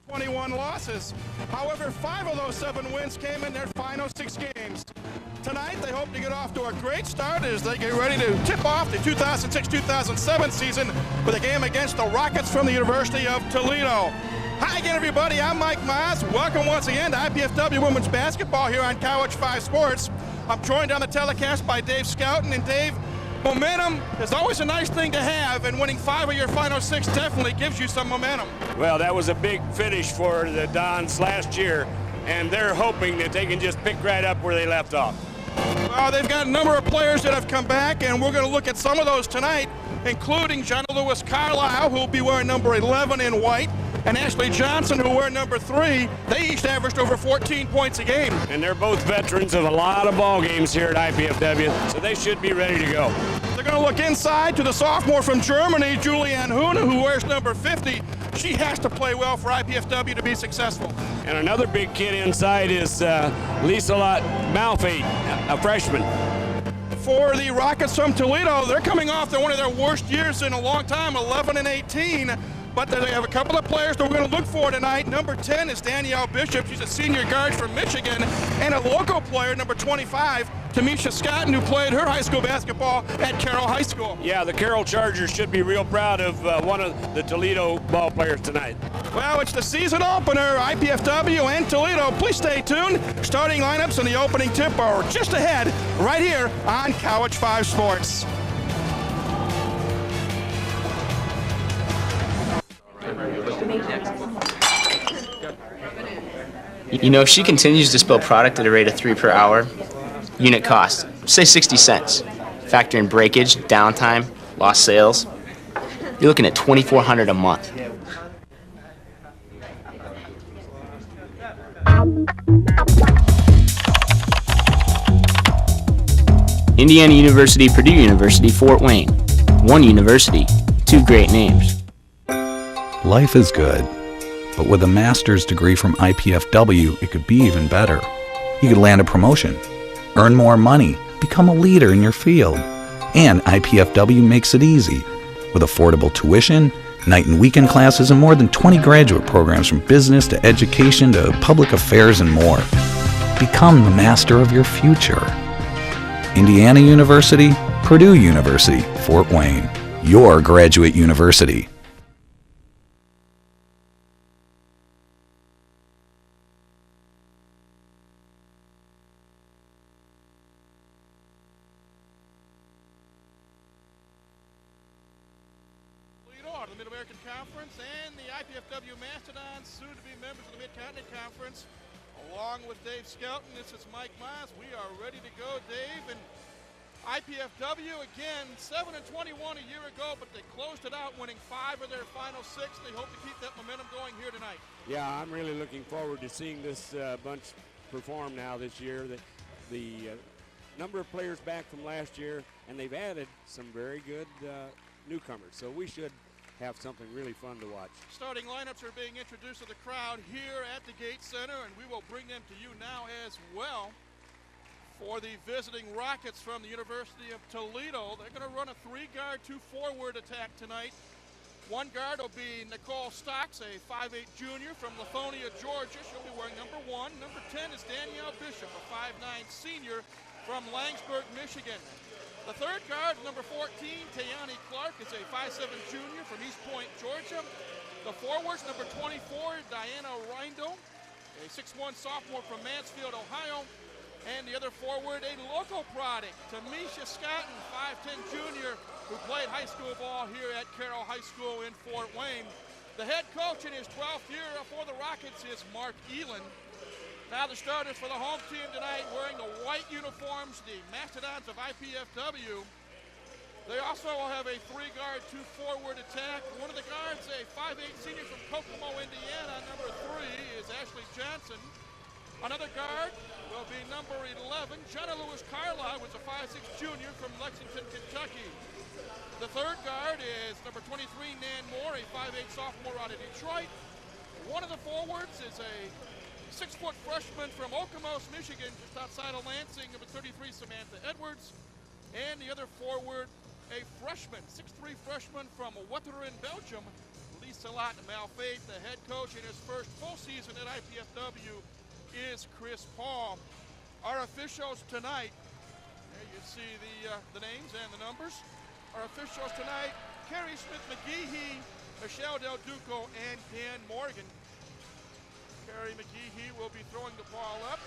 21 losses. However, 5 of those 7 wins came in their final 6 games. Tonight, they hope to get off to a great start as they get ready to tip off the 2006-2007 season with a game against the Rockets from the University of Toledo. Hi again, everybody. I'm Mike Maas. Welcome once again to IPFW Women's Basketball here on College 5 Sports. I'm joined on the telecast by Dave Scouten. And Dave, momentum is always a nice thing to have, and winning 5 of your final 6 definitely gives you some momentum. Well, that was a big finish for the Dons last year, and they're hoping that they can just pick right up where they left off. Well, they've got a number of players that have come back, and we're going to look at some of those tonight, including John Lewis Carlisle, who will be wearing number 11 in white, and Ashley Johnson, who wear number 3. They each averaged over 14 points a game. And they're both veterans of a lot of ball games here at IPFW, so they should be ready to go. They're going to look inside to the sophomore from Germany, Julianne Hune, who wears number 50. She has to play well for IPFW to be successful. And another big kid inside is Lieselot Malfate, a freshman. For the Rockets from Toledo, they're coming off one of their worst years in a long time, 11-18. But they have a couple of players that we're going to look for tonight. Number 10 is Danielle Bishop. She's a senior guard from Michigan. And a local player, number 25, Tamisha Scotton, who played her high school basketball at Carroll High School. Yeah, the Carroll Chargers should be real proud of one of the Toledo ball players tonight. Well, it's the season opener, IPFW and Toledo. Please stay tuned. Starting lineups and the opening tip are just ahead right here on College 5 Sports. You know, if she continues to spill product at a rate of 3 per hour, unit cost, say 60 cents. Factor in breakage, downtime, lost sales, you're looking at $2,400 a month. Indiana University, Purdue University, Fort Wayne. One university, 2 great names. Life is good, but with a master's degree from IPFW, it could be even better. You could land a promotion, earn more money, become a leader in your field. And IPFW makes it easy. With affordable tuition, night and weekend classes, and more than 20 graduate programs from business to education to public affairs and more. Become the master of your future. Indiana University, Purdue University, Fort Wayne. Your graduate university. The Mid-American Conference and the IPFW Mastodons, soon to be members of the Mid-Continent Conference. Along with Dave Scouten, this is Mike Maas. We are ready to go, Dave. And IPFW, again, 7-21 a year ago, but they closed it out, winning 5 of their final 6. They hope to keep that momentum going here tonight. Yeah, I'm really looking forward to seeing this bunch perform now this year. The number of players back from last year, and they've added some very good newcomers. So we should have something really fun to watch. Starting lineups are being introduced to the crowd here at the Gate Center, and we will bring them to you now as well. For the visiting Rockets from the University of Toledo, they're going to run a 3-guard, 2-forward attack tonight. One guard will be Nicole Stocks, a 5'8 junior from Lithonia, Georgia. She'll be wearing number 1. Number 10 is Danielle Bishop, a 5'9 senior from Laingsburg, Michigan. The third guard, number 14, Tayani Clark, is a 5'7 junior from East Point, Georgia. The forwards, number 24, Diana Reindl, a 6'1 sophomore from Mansfield, Ohio. And the other forward, a local product, Tamisha Scotton, 5'10 junior, who played high school ball here at Carroll High School in Fort Wayne. The head coach in his 12th year for the Rockets is Mark Elan. Now the starters for the home team tonight wearing the white uniforms, the Mastodons of IPFW. They also will have a 3-guard, 2-forward attack. One of the guards, a 5'8 senior from Kokomo, Indiana. Number 3 is Ashley Johnson. Another guard will be number 11, John Lewis Carlisle, who's a 5'6 junior from Lexington, Kentucky. The third guard is number 23, Nan Moore, a 5'8 sophomore out of Detroit. One of the forwards is a 6-foot freshman from Okemos, Michigan, just outside of Lansing, number 33, Samantha Edwards. And the other forward, a freshman, 6'3 freshman from Wetteren, Belgium, least a lot to Malfaith, the head coach in his first full season at IPFW is Chris Paul. Our officials tonight, there you see the names and the numbers. Our officials tonight, Carrie Smith-McGehee, Michelle Del Duco, and Dan Morgan. Carrie McGehee will be throwing the ball up.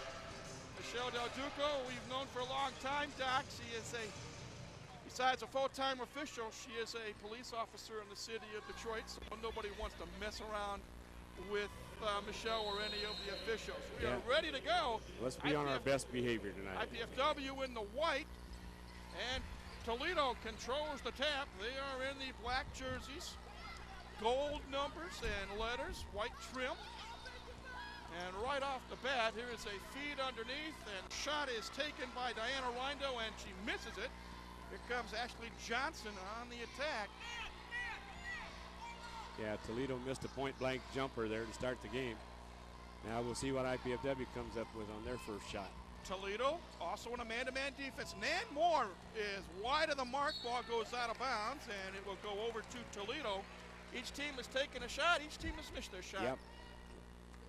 Michelle Del Duco, we've known for a long time, Doc. She is besides a full-time official, she is a police officer in the city of Detroit, so nobody wants to mess around with Michelle or any of the officials. We are ready to go. Let's be on our best behavior tonight. IPFW in the white, and Toledo controls the tap. They are in the black jerseys, gold numbers and letters, white trim. And right off the bat, here is a feed underneath, and shot is taken by Diana Rindo, and she misses it. Here comes Ashley Johnson on the attack. Yeah, Toledo missed a point-blank jumper there to start the game. Now we'll see what IPFW comes up with on their first shot. Toledo also in a man-to-man defense. Nan Moore is wide of the mark. Ball goes out of bounds, and it will go over to Toledo. Each team has taken a shot. Each team has missed their shot. Yep.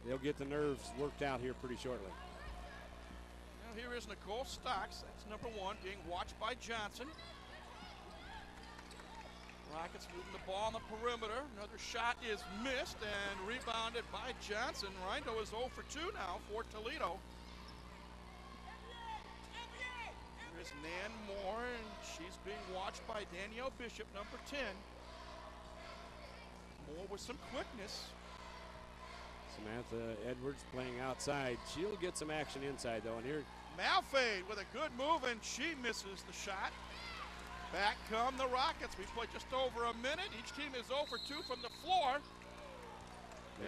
They'll get the nerves worked out here pretty shortly. Now here is Nicole Stocks. That's number one, being watched by Johnson. Rockets moving the ball on the perimeter. Another shot is missed and rebounded by Johnson. Rindo is 0 for 2 now for Toledo. Here's Nan Moore, and she's being watched by Danielle Bishop, number 10. Moore with some quickness. Samantha Edwards playing outside. She'll get some action inside, though. And here, Malfade with a good move, and she misses the shot. Back come the Rockets. We played just over a minute. Each team is 0 for 2 from the floor.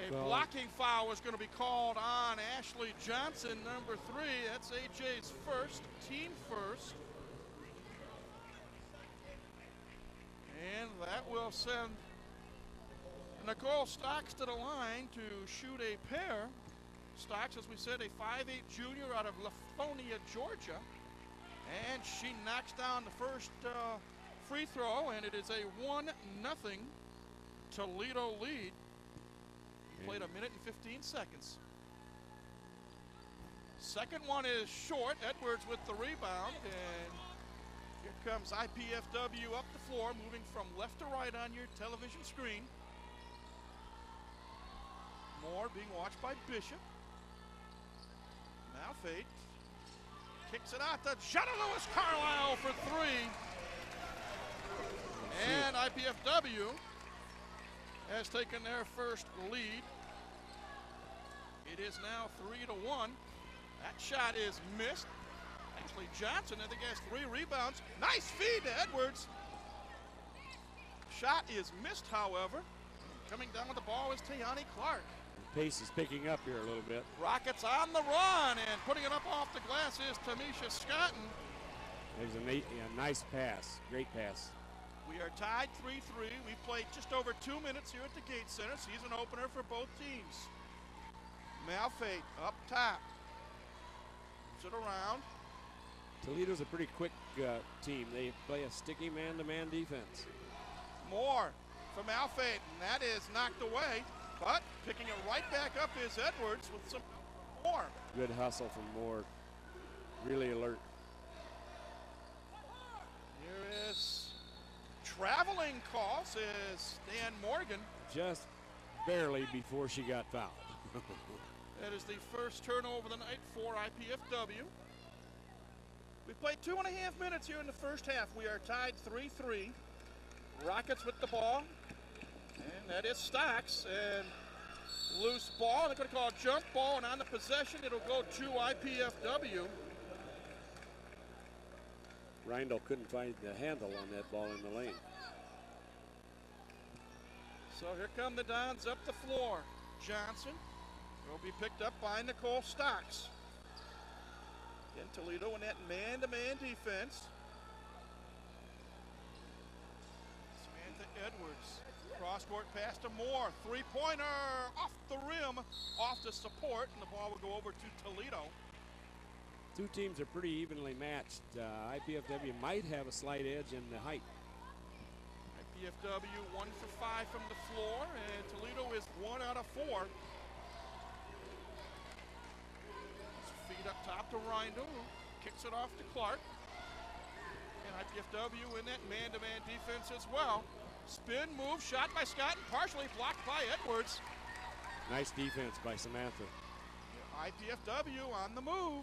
A blocking foul is going to be called on Ashley Johnson, number 3. That's AJ's first, team first. And that will send Nicole Stocks to the line to shoot a pair. Stocks, as we said, a 5'8" junior out of Lafonia, Georgia. And she knocks down the first free throw, and it is a 1-0 Toledo lead. Played a minute and 15 seconds. Second one is short. Edwards with the rebound, and here comes IPFW up the floor, moving from left to right on your television screen. Moore being watched by Bishop. Now Fate kicks it out to Jenna Lewis Carlisle for 3. And IPFW has taken their first lead. It is now 3-1. That shot is missed. Ashley Johnson, I think, has 3 rebounds. Nice feed to Edwards. Shot is missed, however. Coming down with the ball is Tayani Clark. pace is picking up here a little bit. Rockets on the run, and putting it up off the glass is Tamisha Scotton. There's a nice pass, great pass. We are tied 3-3. We played just over 2 minutes here at the Gate Center. Season opener for both teams. Malfate up top. Moves it around. Toledo's a pretty quick team. They play a sticky man-to-man defense. Moore from Malfate, and that is knocked away. But picking it right back up is Edwards with some more. Good hustle from Moore. Really alert. Here is traveling call, says Dan Morgan. Just barely before she got fouled. That is the first turnover of the night for IPFW. We played 2.5 minutes here in the first half. We are tied 3-3. Rockets with the ball. And that is Stocks. And loose ball. They're going to call a jump ball. And on the possession, it'll go to IPFW. Reindl couldn't find the handle on that ball in the lane. So here come the Dons up the floor. Johnson will be picked up by Nicole Stocks. In Toledo in that man-to-man defense. Samantha Edwards. Cross-court pass to Moore. Three-pointer off the rim, off the support, and the ball will go over to Toledo. Two teams are pretty evenly matched. IPFW might have a slight edge in the height. IPFW 1 for 5 from the floor, and Toledo is 1 out of 4. Feed up top to Reindl, who kicks it off to Clark. And IPFW in that man-to-man defense as well. Spin move, shot by Scott, and partially blocked by Edwards. Nice defense by Samantha. IPFW on the move.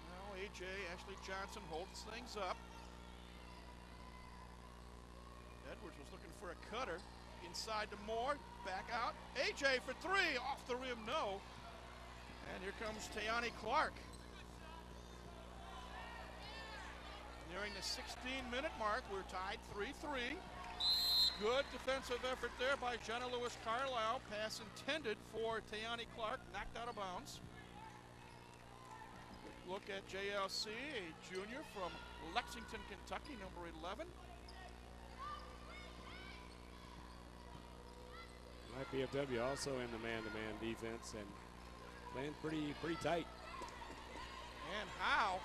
Now AJ, Ashley Johnson holds things up. Edwards was looking for a cutter. Inside to Moore, back out. AJ for 3, off the rim, no. And here comes Tayani Clark. Nearing the 16-minute mark, we're tied 3-3. Good defensive effort there by Jenna Lewis Carlisle. Pass intended for Tayani Clark, knocked out of bounds. Look at JLC, a junior from Lexington, Kentucky, number 11. IPFW also in the man-to-man defense and playing pretty tight. And Howe.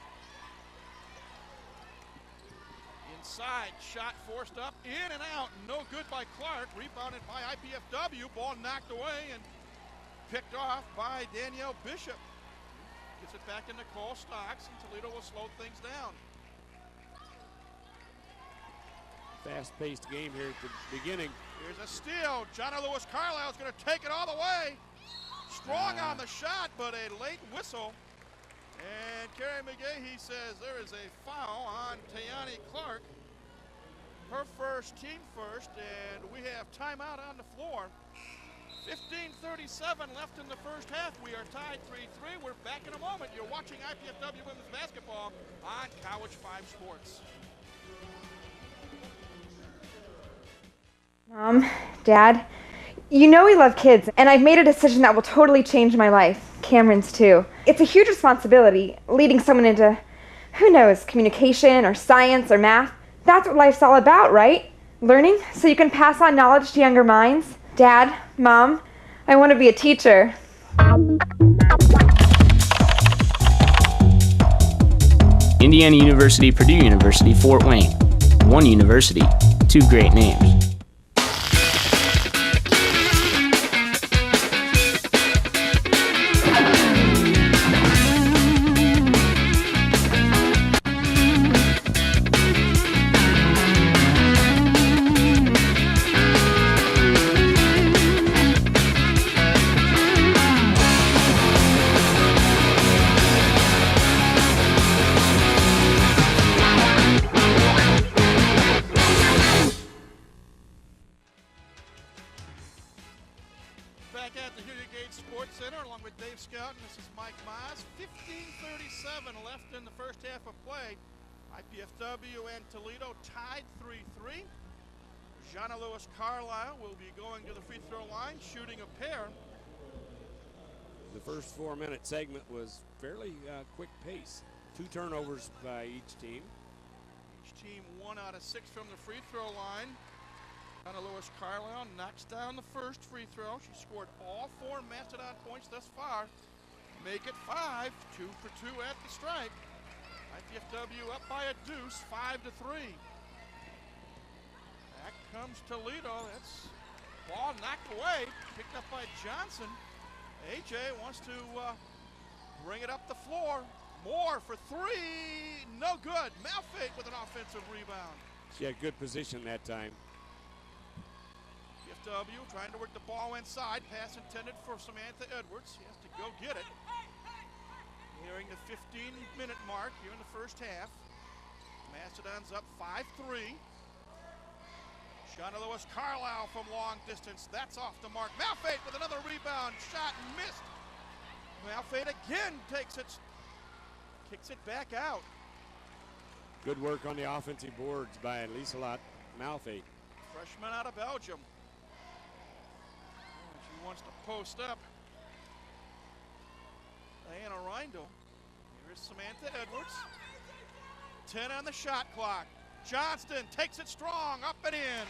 Inside, shot forced up, in and out, no good by Clark. Rebounded by IPFW, ball knocked away and picked off by Danielle Bishop. Gets it back into Cole Stocks, and Toledo will slow things down. Fast-paced game here at the beginning. Here's a steal. Jonna Lewis Carlisle is going to take it all the way. Strong on the shot, but a late whistle. And Carrie McGahee says there is a foul on Tayani Clark. Her first, team first, and we have timeout on the floor. 15:37 left in the first half. We are tied 3-3. We're back in a moment. You're watching IPFW Women's Basketball on College 5 Sports. Mom, Dad, you know we love kids, and I've made a decision that will totally change my life. Cameron's too. It's a huge responsibility, leading someone into, who knows, communication or science or math. That's what life's all about, right? Learning so you can pass on knowledge to younger minds. Dad, Mom, I want to be a teacher. Indiana University, Purdue University, Fort Wayne. One university, two great names. IPFW and Toledo tied 3-3. Jonna Lewis Carlisle will be going to the free throw line, shooting a pair. The first 4-minute segment was fairly quick pace. 2 turnovers by each team. Each team 1 out of 6 from the free throw line. Jonna Lewis Carlisle knocks down the first free throw. She scored all 4 Mastodon points thus far. Make it 5, 2 for 2 at the stripe. IPFW up by a deuce, 5-3. Back comes Toledo. That's ball knocked away, picked up by Johnson. AJ wants to bring it up the floor. Moore for 3, no good. Malfate with an offensive rebound. She had good position that time. IPFW trying to work the ball inside. Pass intended for Samantha Edwards. She has to go get it. Nearing the 15-minute mark here in the first half. Mastodons up 5-3. Jonna Lewis Carlisle from long distance. That's off the mark. Malfate with another rebound. Shot missed. Malfate again kicks it back out. Good work on the offensive boards by Lieselot Malfate. Freshman out of Belgium. She wants to post up. Diana Reindl. Here is Samantha Edwards. 10 on the shot clock. Johnston takes it strong, up and in.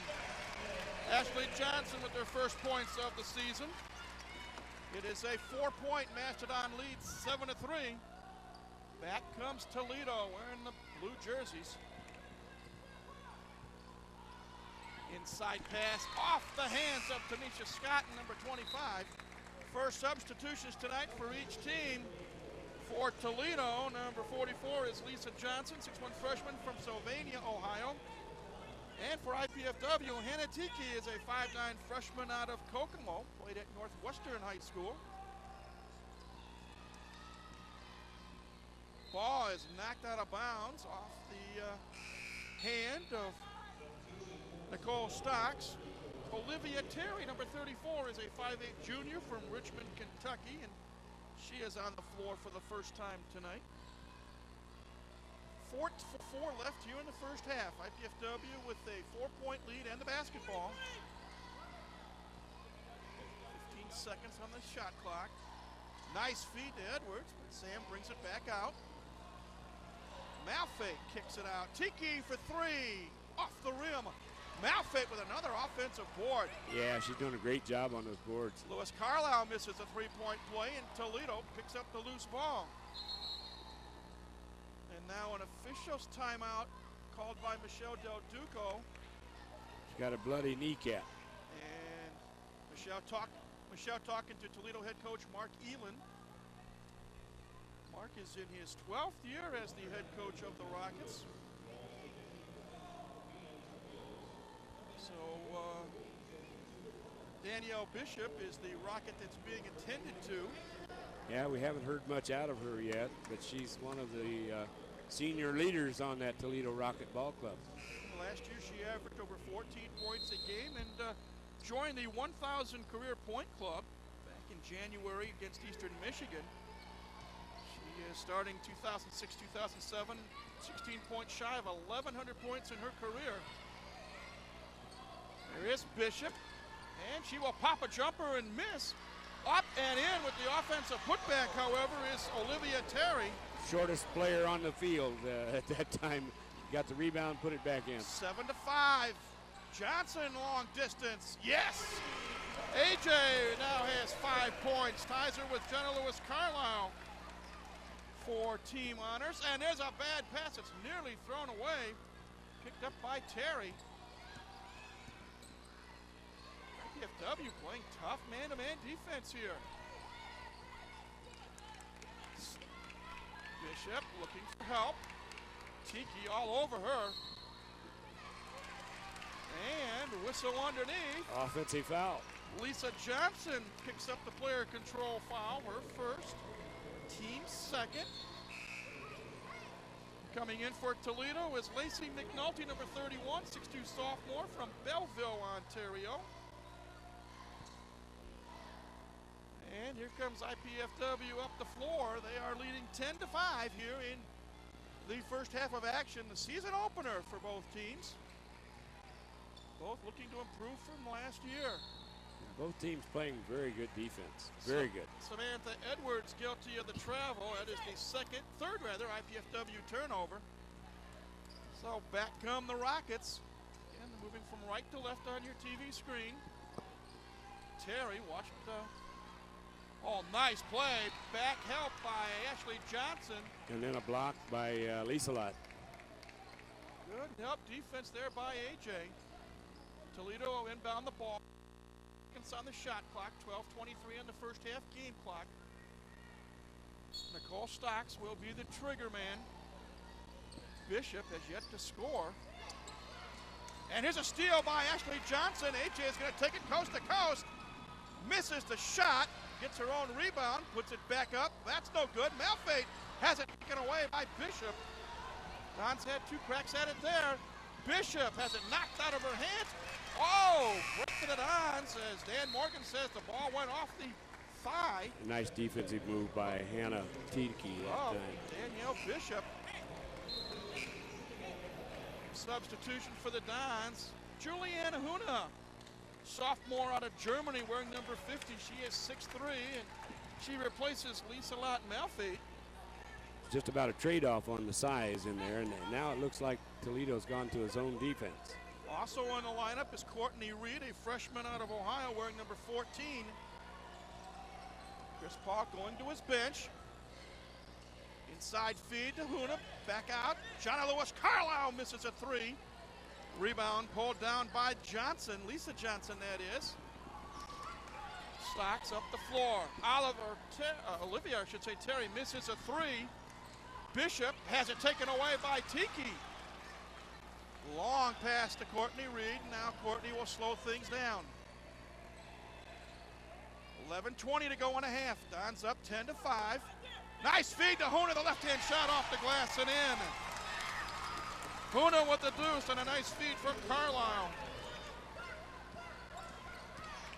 Ashley Johnson with their first points of the season. It is a 4-point Mastodon lead, 7-3. Back comes Toledo wearing the blue jerseys. Inside pass off the hands of Tanisha Scott, number 25. First substitutions tonight for each team. For Toledo, number 44 is Lisa Johnson, 6'1" freshman from Sylvania, Ohio. And for IPFW, Hannah Tiki is a 5'9" freshman out of Kokomo, played at Northwestern High School. Ball is knocked out of bounds off the hand of Nicole Stocks. Olivia Terry, number 34, is a 5'8" junior from Richmond, Kentucky, and she is on the floor for the first time tonight. 4 left here in the first half. IPFW with a 4-point lead and the basketball. 15 seconds on the shot clock. Nice feed to Edwards, but Sam brings it back out. Malfait kicks it out. Tiki for three, off the rim. Malfait with another offensive board. Yeah, she's doing a great job on those boards. Lewis Carlisle misses a three-point play, and Toledo picks up the loose ball. And now an official's timeout called by Michelle Del Duco. She's got a bloody kneecap. And Michelle talking to Toledo head coach Mark Elin. Mark is in his 12th year as the head coach of the Rockets. So Danielle Bishop is the Rocket that's being attended to. Yeah, we haven't heard much out of her yet, but she's one of the senior leaders on that Toledo Rocket Ball Club. Last year she averaged over 14 points a game and joined the 1,000 career point club back in January against Eastern Michigan. She is starting 2006-2007, 16 points shy of 1,100 points in her career. There is Bishop, and she will pop a jumper and miss. Up and in with the offensive putback, however, is Olivia Terry. Shortest player on the field at that time. Got the rebound, put it back in. 7 to 5. Johnson long distance. Yes! AJ now has 5 points. Ties her with Jenna Lewis Carlisle for team honors. And there's a bad pass. It's nearly thrown away. Picked up by Terry. IPFW playing tough man-to-man defense here. Bishop looking for help. Tiki all over her. And whistle underneath. Offensive foul. Lisa Johnson picks up the player control foul, her first, team second. Coming in for Toledo is Lacey McNulty, number 31, 6'2" sophomore from Belleville, Ontario. And here comes IPFW up the floor. They are leading 10 to 5 here in the first half of action, the season opener for both teams. Both looking to improve from last year. Both teams playing very good defense. Very good. Samantha Edwards guilty of the travel. That is the third IPFW turnover. So back come the Rockets. Again, moving from right to left on your TV screen. Terry, watch it. Oh, nice play. Back help by Ashley Johnson. And then a block by Lisa Lott. Good help defense there by AJ. Toledo inbound the ball. On the shot clock, 12:23 on the first half game clock. Nicole Stocks will be the trigger man. Bishop has yet to score. And here's a steal by Ashley Johnson. AJ is going to take it coast to coast. Misses the shot. Gets her own rebound. Puts it back up. That's no good. Malfait has it taken away by Bishop. Don's had 2 cracks at it there. Bishop has it knocked out of her hands. Oh, breaking it on, says Dan Morgan says the ball went off the thigh. A nice defensive move by Hannah Tiki that time. Danielle Bishop. Substitution for the Dons. Juliana Huna, sophomore out of Germany, wearing number 50. She is 6'3", and she replaces Lisa Lott Malfait. Just about a trade-off on the size in there, and now it looks like Toledo's gone to his own defense. Also on the lineup is Courtney Reed, a freshman out of Ohio, wearing number 14. Chris Paul going to his bench. Inside feed to Huna, back out. Jonna Lewis Carlisle misses a 3. Rebound pulled down by Johnson, Lisa Johnson that is. Stocks up the floor. Olivia, I should say, Terry misses a three. Bishop has it taken away by Tiki. Long pass to Courtney Reed. Now Courtney will slow things down. 11:20 to go in a half. Don's up 10-5. Nice feed to Huna, the left-hand shot off the glass and in. Huna with the deuce and a nice feed from Carlisle.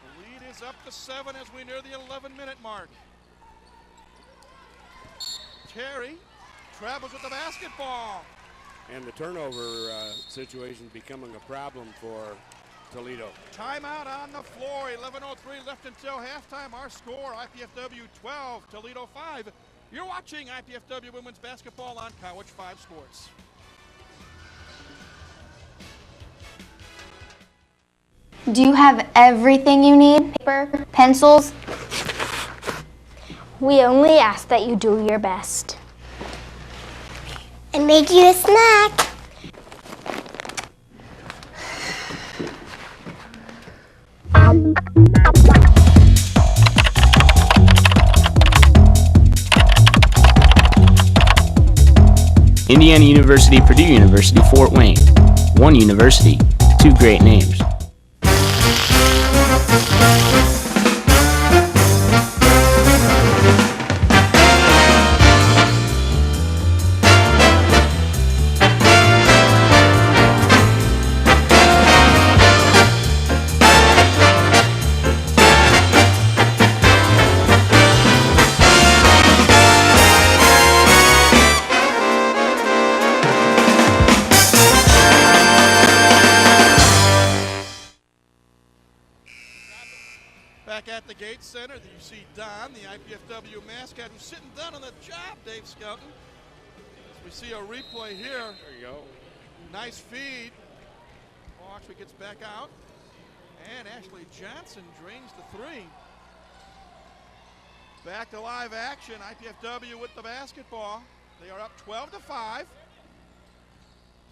The lead is up to 7 as we near the 11-minute mark. Terry travels with the basketball. And the turnover situation becoming a problem for Toledo. Timeout on the floor. 11:03 left until halftime. Our score, IPFW 12, Toledo 5. You're watching IPFW Women's Basketball on College 5 Sports. Do you have everything you need? Paper, pencils? We only ask that you do your best. And make you a snack. Indiana University, Purdue University, Fort Wayne. One university, two great names. Back at the Gates Center, you see Don, the IPFW mascot, who's sitting down on the job, Dave Skelton. We see a replay here. There you go. Nice feed. Actually gets back out. And Ashley Johnson drains the three. Back to live action. IPFW with the basketball. They are up 12-5.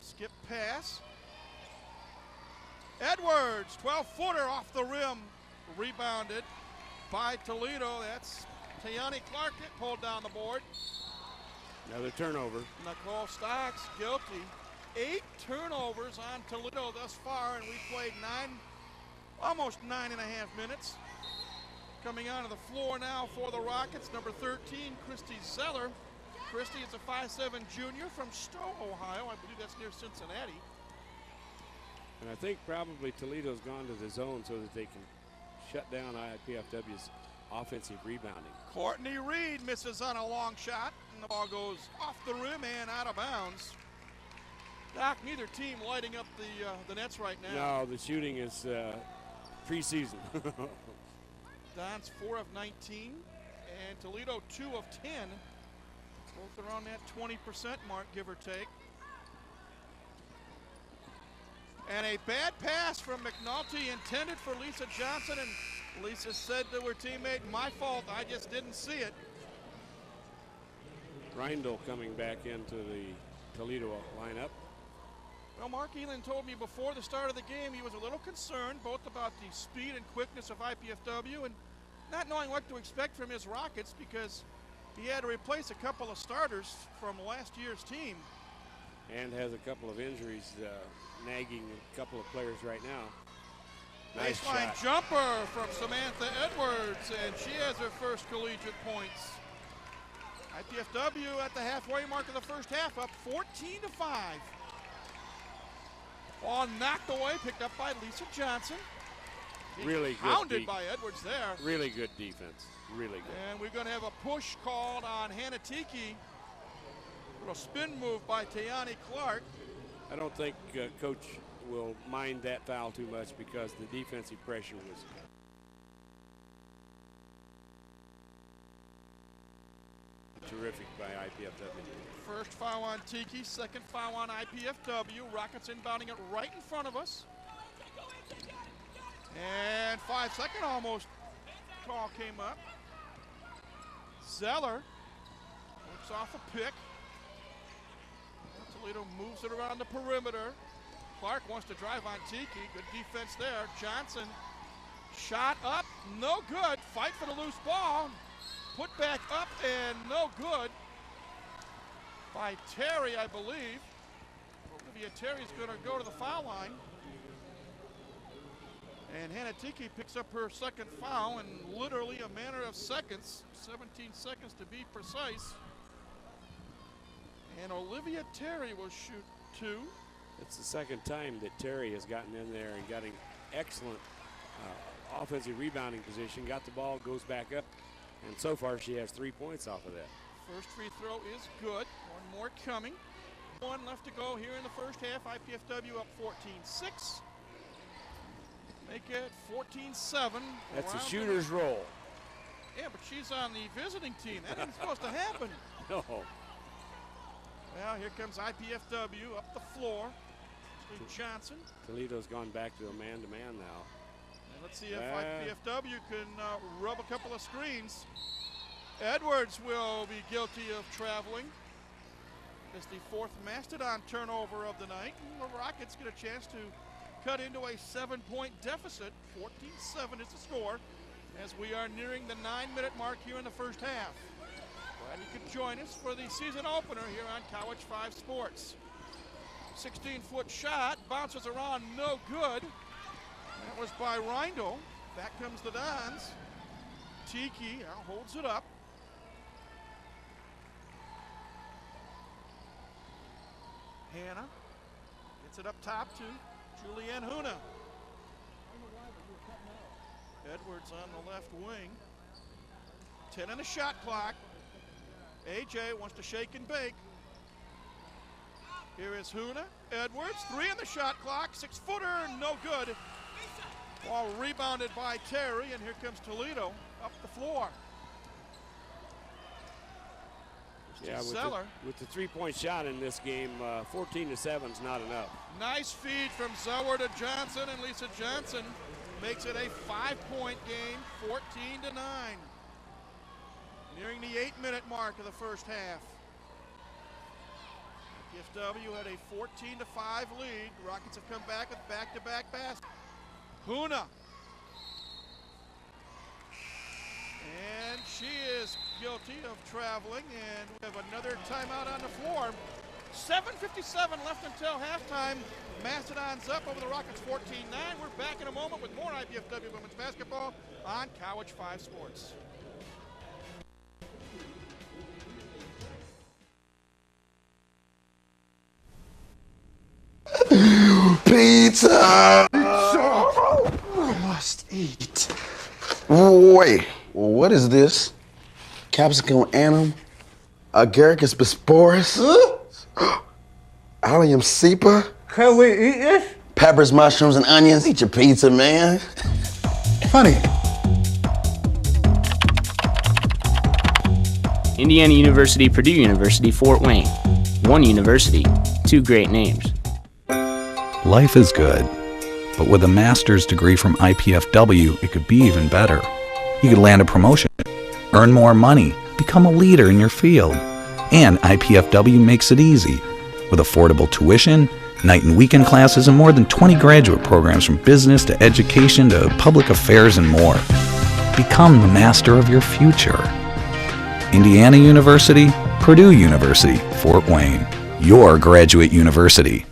Skip pass. Edwards, 12-footer off the rim. Rebounded by Toledo. That's Tayani Clark pulled down the board. Another turnover. Nicole Stocks guilty. 8 turnovers on Toledo thus far, and we played almost 9.5 minutes. Coming onto the floor now for the Rockets, number 13, Christy Zeller. Christy is a 5'7" junior from Stowe, Ohio. I believe that's near Cincinnati. And I think probably Toledo's gone to the zone so that they can shut down IPFW's offensive rebounding. Courtney Reed misses on a long shot, and the ball goes off the rim and out of bounds. Doc, neither team lighting up the nets right now. No, the shooting is preseason. Don's 4 of 19, and Toledo 2 of 10. Both around that 20% mark, give or take. And a bad pass from McNulty intended for Lisa Johnson, and Lisa said to her teammate, "My fault, I just didn't see it." Reindl coming back into the Toledo lineup. Well, Mark Elin told me before the start of the game he was a little concerned both about the speed and quickness of IPFW and not knowing what to expect from his Rockets because he had to replace a couple of starters from last year's team. And has a couple of injuries nagging a couple of players right now. Nice Baseline shot. jumper from Samantha Edwards, and she has her first collegiate points. IPFW at the halfway mark of the first half, up 14-5. Ball knocked away, picked up by Lisa Johnson. Really good. Pounded by Edwards there. Really good defense. Really good. And we're going to have a push called on Hannah Tiki. Little spin move by Tayani Clark. I don't think Coach will mind that foul too much because the defensive pressure was terrific by IPFW. First foul on Tiki, second foul on IPFW. Rockets inbounding it right in front of us. And 5-second almost call came up. Zeller works off a pick. Toledo moves it around the perimeter. Clark wants to drive on Tiki. Good defense there. Johnson, shot up, no good. Fight for the loose ball. Put back up and no good by Terry, I believe. Olivia Terry's going to go to the foul line. And Hannah Tiki picks up her second foul in literally a matter of seconds, 17 seconds to be precise. And Olivia Terry will shoot 2. It's the second time that Terry has gotten in there and getting excellent offensive rebounding position. Got the ball, goes back up, and so far she has 3 points off of that. First free throw is good. One more coming. 1 left to go here in the first half. IPFW up 14-6. Make it 14-7. That's a shooter's roll. Yeah, but she's on the visiting team. That isn't supposed to happen. No. Well, here comes IPFW up the floor. Johnson. Toledo's gone back to a man-to-man now. And let's see if IPFW can rub a couple of screens. Edwards will be guilty of traveling. It's the 4th Mastodon turnover of the night. And the Rockets get a chance to cut into a 7-point deficit. 14-7 is the score as we are nearing the 9-minute mark here in the first half. Glad you could join us for the season opener here on College 5 Sports. 16-foot shot, bounces around, no good. That was by Reindl. Back comes the Dons. Tiki now holds it up. Hannah gets it up top to Julianne Huna. Edwards on the left wing. 10 on the shot clock. AJ wants to shake and bake. Here is Huna. Edwards, 3 on the shot clock. 6-footer, no good. Ball rebounded by Terry, and here comes Toledo up the floor. Yeah, Zeller. with the 3-point shot in this game, 14-7 is not enough. Nice feed from Zeller to Johnson, and Lisa Johnson makes it a 5-point game, 14-9. Nearing the 8-minute mark of the first half. PFW had a 14-5 lead. The Rockets have come back with back-to-back baskets. Huna. And she is guilty of traveling, and we have another timeout on the floor. 7:57 left until halftime. Mastodons up over the Rockets 14-9. We're back in a moment with more IPFW women's basketball on College 5 Sports. Pizza! I must eat. Wait, what is this? Capsicum annum? Agaricus bisporus? Allium cepa? Can we eat this? Peppers, mushrooms, and onions. Eat your pizza, man. Honey. Indiana University, Purdue University, Fort Wayne. One university, 2 great names. Life is good, but with a master's degree from IPFW, it could be even better. You could land a promotion, earn more money, become a leader in your field. And IPFW makes it easy. With affordable tuition, night and weekend classes, and more than 20 graduate programs from business to education to public affairs and more. Become the master of your future. Indiana University, Purdue University, Fort Wayne. Your graduate university.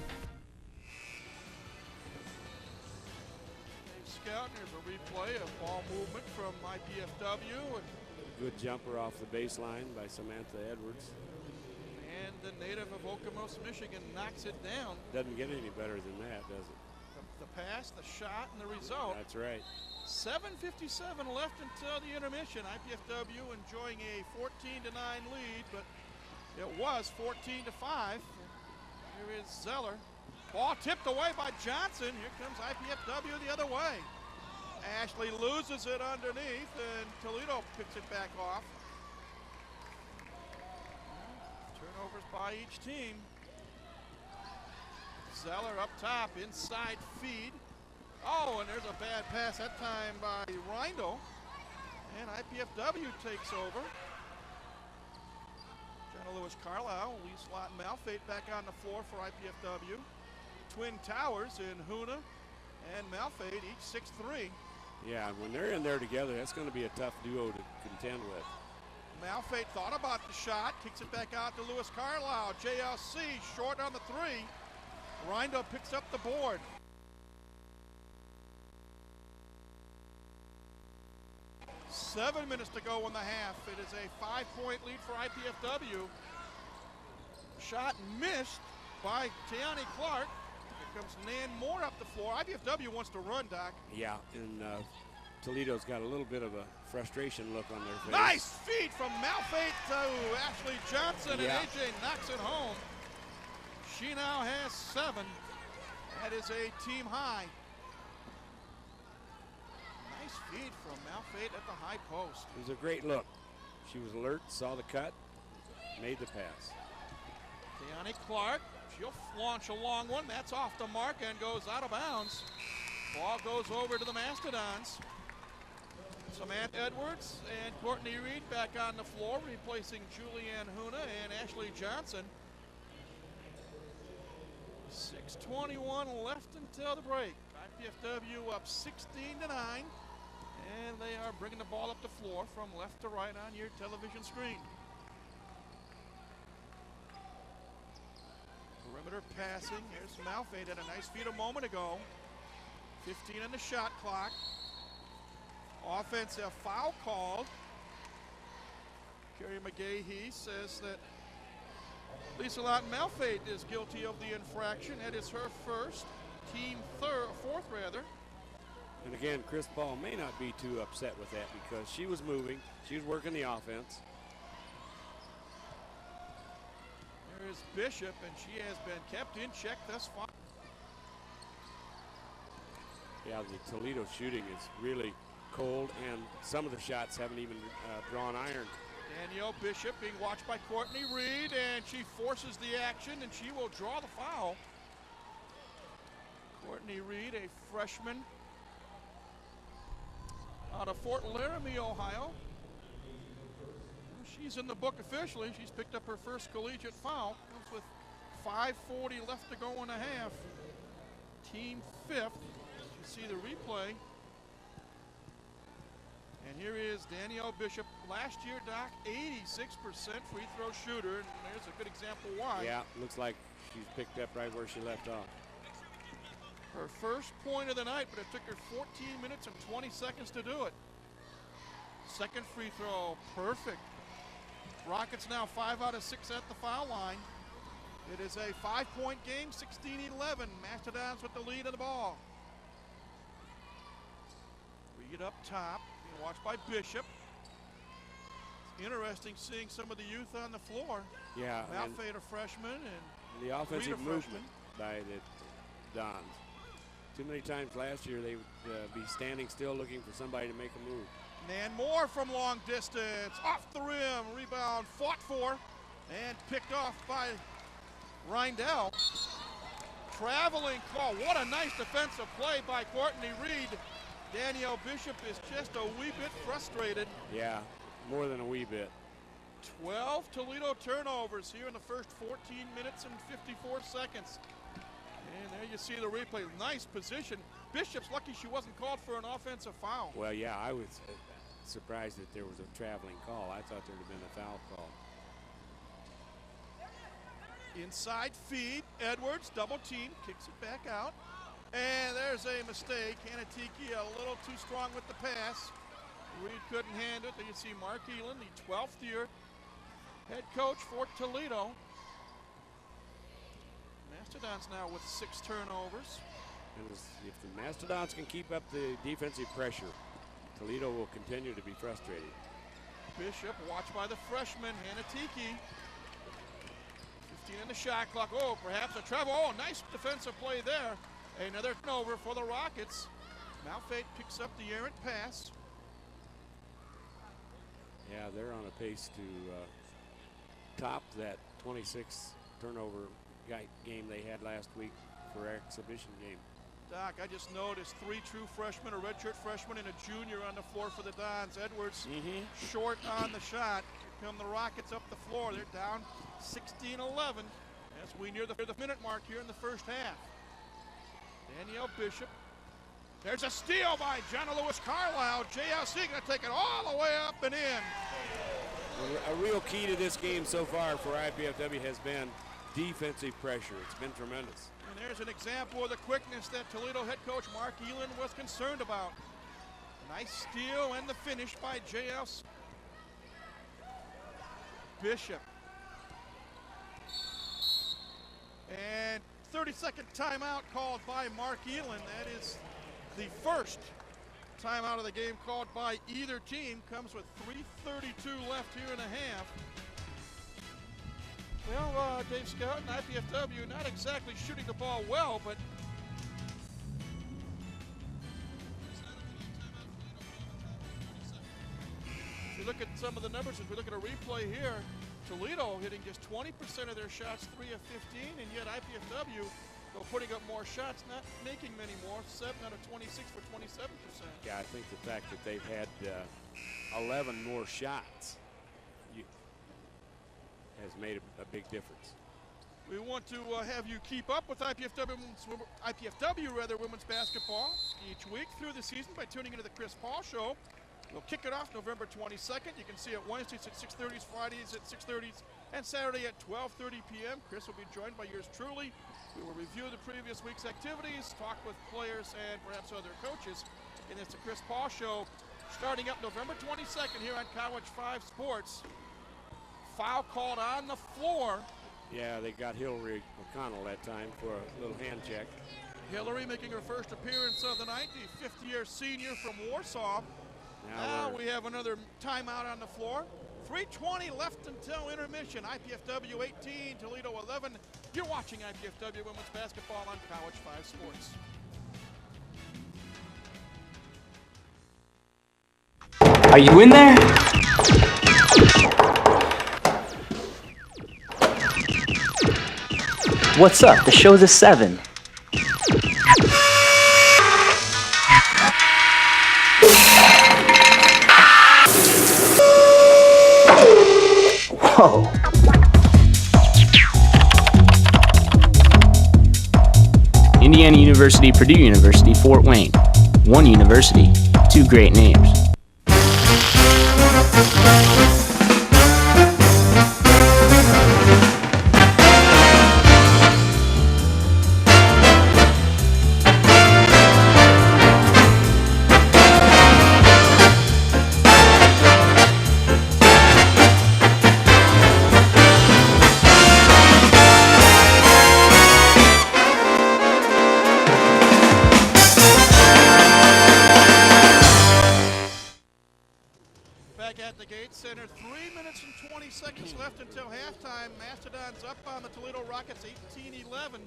Good jumper off the baseline by Samantha Edwards. And the native of Okemos, Michigan knocks it down. Doesn't get any better than that, does it? The pass, the shot, and the result. That's right. 7:57 left until the intermission. IPFW enjoying a 14-9 lead, but it was 14-5. Here is Zeller. Ball tipped away by Johnson. Here comes IPFW the other way. Ashley loses it underneath, and Toledo picks it back off. Turnovers by each team. Zeller up top, inside feed. Oh, and there's a bad pass that time by Reindl. And IPFW takes over. Jenna Lewis Carlisle, Lee Slott Malfate back on the floor for IPFW. twin towers in Huna and Malfade, each 6'3". Yeah, when they're in there together, that's going to be a tough duo to contend with. Malfade thought about the shot, kicks it back out to Lewis Carlisle. JLC short on the 3. Rindo picks up the board. Seven minutes to go in the half. It is a 5-point lead for IPFW. Shot missed by Tiani Clark. Here comes Nan Moore up the floor. IPFW wants to run, Doc. Yeah, and Toledo's got a little bit of a frustration look on their face. Nice feed from Malfate to Ashley Johnson, and AJ knocks it home. She now has 7. That is a team high. Nice feed from Malfate at the high post. It was a great look. She was alert, saw the cut, made the pass. Tiani Clark, she'll launch a long one. That's off the mark and goes out of bounds. Ball goes over to the Mastodons. Samantha Edwards and Courtney Reed back on the floor, replacing Julianne Huna and Ashley Johnson. 6:21 left until the break. IPFW up 16-9, and they are bringing the ball up the floor from left to right on your television screen. Perimeter passing. Here's Malfade at a nice feed a moment ago. 15 on the shot clock. Offensive foul called. Kerry McGahee says that Lisa Lawton Malfade is guilty of the infraction. That is her first, team fourth rather. And again, Chris Paul may not be too upset with that because she was moving, she was working the offense. There is Bishop, and she has been kept in check thus far. Yeah, the Toledo shooting is really cold, and some of the shots haven't even drawn iron. Danielle Bishop being watched by Courtney Reed, and she forces the action, and she will draw the foul. Courtney Reed, a freshman out of Fort Laramie, Ohio. She's in the book officially. She's picked up her first collegiate foul. Comes with 5:40 left to go in a half. Team 5th. You see the replay. And here is Danielle Bishop. Last year, Doc, 86% free throw shooter, and there's a good example why. Yeah, looks like she's picked up right where she left off. Her first point of the night, but it took her 14 minutes and 20 seconds to do it. Second free throw, perfect. Rockets now 5 out of 6 at the foul line. It is a 5-point game, 16-11. Mastodons with the lead of the ball. Reed up top, being watched by Bishop. It's interesting seeing some of the youth on the floor. Yeah. Malfade, a freshman, and the offensive Reed, movement by the Dons. Too many times last year they would be standing still looking for somebody to make a move. Nan Moore from long distance, off the rim, rebound fought for, and picked off by Reindell. Traveling call, what a nice defensive play by Courtney Reed. Danielle Bishop is just a wee bit frustrated. Yeah, more than a wee bit. 12 Toledo turnovers here in the first 14 minutes and 54 seconds. And there you see the replay, nice position. Bishop's lucky she wasn't called for an offensive foul. Well, yeah, I was surprised that there was a traveling call. I thought there would have been a foul call. Inside feed, Edwards, double team, kicks it back out. And there's a mistake. Hanatiki a little too strong with the pass. Reed couldn't handle it. There you see Mark Elan, the 12th year head coach for Toledo. Mastodons now with 6 turnovers. And if the Mastodons can keep up the defensive pressure, Toledo will continue to be frustrated. Bishop watched by the freshman, Hanatiki. 15 in the shot clock. Oh, perhaps a travel. Oh, nice defensive play there. Another turnover for the Rockets. Malfade picks up the errant pass. Yeah, they're on a pace to top that 26 turnover game they had last week for our exhibition game. Doc, I just noticed 3 true freshmen, a redshirt freshman, and a junior on the floor for the Dons. Edwards short on the shot. Here come the Rockets up the floor. They're down 16-11 as we near the minute mark here in the first half. Danielle Bishop. There's a steal by Jenna Lewis-Carlisle. JLC going to take it all the way up and in. A real key to this game so far for IPFW has been defensive pressure. It's been tremendous. And there's an example of the quickness that Toledo head coach Mark Elin was concerned about. Nice steal and the finish by JLC. Bishop. And 30-second timeout called by Mark Elin. That is the first timeout of the game called by either team. Comes with 3:32 left here in a half. Well, Dave Scout and IPFW not exactly shooting the ball well, but if you look at some of the numbers, if we look at a replay here, Toledo hitting just 20% of their shots, 3 of 15, and yet IPFW, though putting up more shots, not making many more, 7 out of 26 for 27%. Yeah, I think the fact that they've had 11 more shots has made a big difference. We want to have you keep up with IPFW women's basketball each week through the season by tuning into the Chris Paul Show. We'll kick it off November 22nd. You can see it Wednesdays at 6:30, Fridays at 6:30, and Saturday at 12:30 p.m. Chris will be joined by yours truly. We will review the previous week's activities, talk with players and perhaps other coaches. And it's the Chris Paul Show starting up November 22nd here on College 5 Sports. Foul called on the floor. Yeah, they got Hillary McConnell that time for a little hand check. Hillary making her first appearance of the night, the fifth-year senior from Warsaw. Now we have another timeout on the floor. 3:20 left until intermission. IPFW 18, Toledo 11. You're watching IPFW women's basketball on College 5 Sports. Are you in there? What's up? The show's at 7. Whoa. Indiana University, Purdue University, Fort Wayne. One university, two great names. Center, 3 minutes and 20 seconds left until halftime. Mastodons up on the Toledo Rockets, 18-11.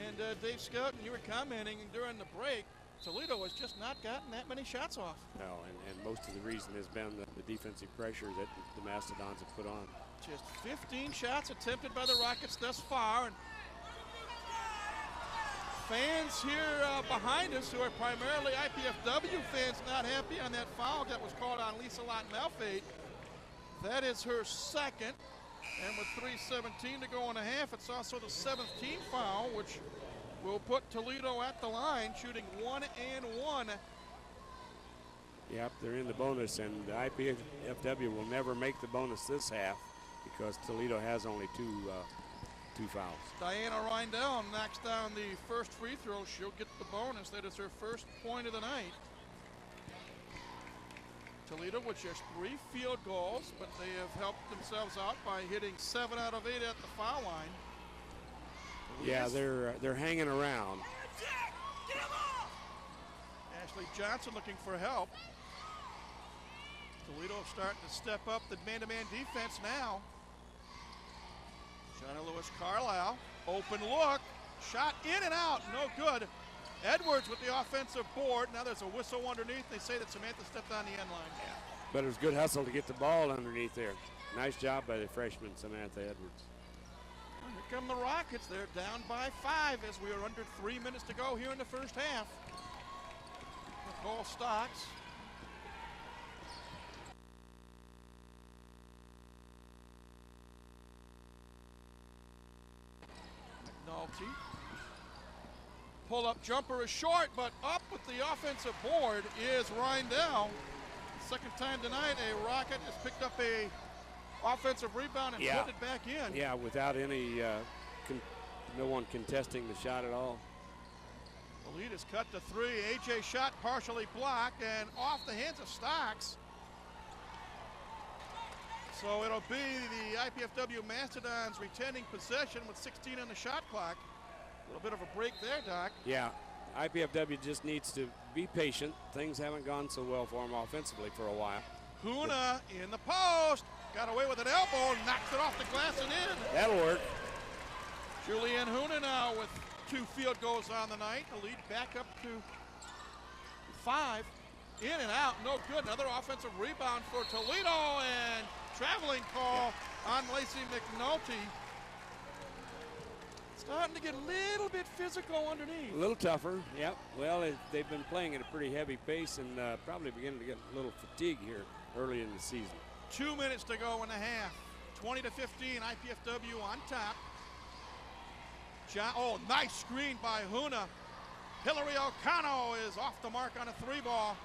And Dave Scout, you were commenting during the break, Toledo has just not gotten that many shots off. No, and most of the reason has been the defensive pressure that the Mastodons have put on. Just 15 shots attempted by the Rockets thus far. And fans here behind us who are primarily IPFW fans not happy on that foul that was called on Lisa Lott-Malfate. That is her second, and with 3:17 to go in a half, it's also the 7th team foul, which will put Toledo at the line, shooting 1 and 1. Yep, they're in the bonus, and the IPFW will never make the bonus this half because Toledo has only two fouls. Diana Reindell knocks down the first free throw. She'll get the bonus. That is her first point of the night. Toledo with just 3 field goals, but they have helped themselves out by hitting 7 out of 8 at the foul line. Yeah, they're hanging around. Ashley Johnson looking for help. Toledo starting to step up the man-to-man defense now. Jenna Lewis-Carlisle, open look, shot in and out, no good. Edwards with the offensive board. Now there's a whistle underneath. They say that Samantha stepped on the end line. Yeah. But it was good hustle to get the ball underneath there. Nice job by the freshman, Samantha Edwards. Well, here come the Rockets. They're down by 5 as we are under 3 minutes to go here in the first half. Nicole Stocks. McNulty. pull-up jumper is short, but up with the offensive board is Reindell. Second time tonight, a Rocket has picked up a offensive rebound and put it back in. Yeah, without any, no one contesting the shot at all. The lead is cut to 3. AJ shot partially blocked and off the hands of Stocks. So it'll be the IPFW Mastodons retaining possession with 16 on the shot clock. A little bit of a break there, Doc. Yeah, IPFW just needs to be patient. Things haven't gone so well for them offensively for a while. Huna in the post. Got away with an elbow, knocks it off the glass and in. That'll work. Julianne Huna now with 2 field goals on the night. The lead back up to 5. In and out, no good. Another offensive rebound for Toledo, and traveling call on Lacey McNulty. Starting to get a little bit physical underneath. A little tougher, yep. Well, they've been playing at a pretty heavy pace and probably beginning to get a little fatigue here early in the season. 2 minutes to go in the half. 20 to 15, IPFW on top. Oh, nice screen by Huna. Hillary O'Connell is off the mark on a 3-ball.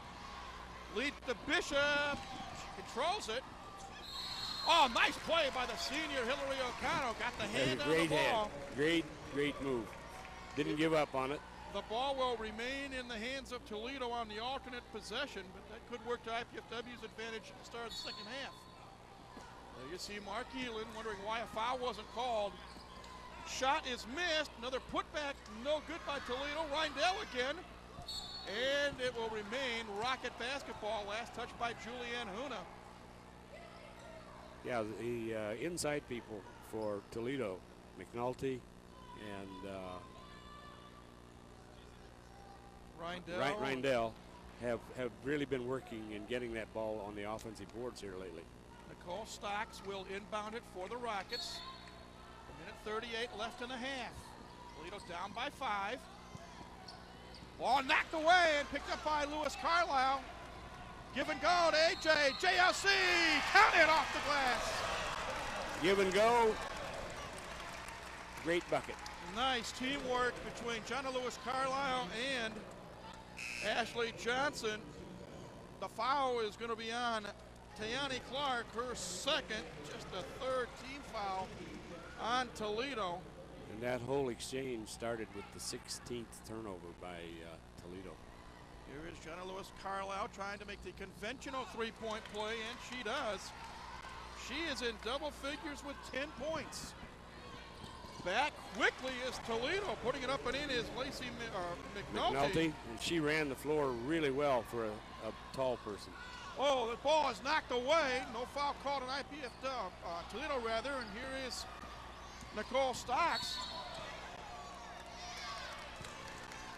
Lead to Bishop. She controls it. Oh, nice play by the senior Hillary O'Connell. Got the hand on the ball. Great move. Didn't give up on it. The ball will remain in the hands of Toledo on the alternate possession, but that could work to IPFW's advantage at the start of the second half. There you see Mark Elin wondering why a foul wasn't called. Shot is missed. Another putback, no good by Toledo. Reindell again. And it will remain Rocket basketball. Last touch by Julianne Huna. Yeah, the inside people for Toledo, McNulty and Reindell have really been working and getting that ball on the offensive boards here lately. Nicole Stocks will inbound it for the Rockets. 1:38 left in the half. Toledo down by 5. Ball knocked away and picked up by Lewis Carlisle. Give and go to AJ. JLC counted off the glass. Give and go. Great bucket. Nice teamwork between Jonna Lewis Carlisle and Ashley Johnson. The foul is going to be on Tayani Clark, her second, just the 3rd team foul on Toledo. And that whole exchange started with the 16th turnover by Toledo. Here is Jonna Lewis Carlisle trying to make the conventional 3-point play, and she does. She is in double figures with 10 points. Back quickly is Toledo. Putting it up and in is Lacey McNulty. And she ran the floor really well for a tall person. Oh, the ball is knocked away. No foul called on Toledo rather, and here is Nicole Stocks.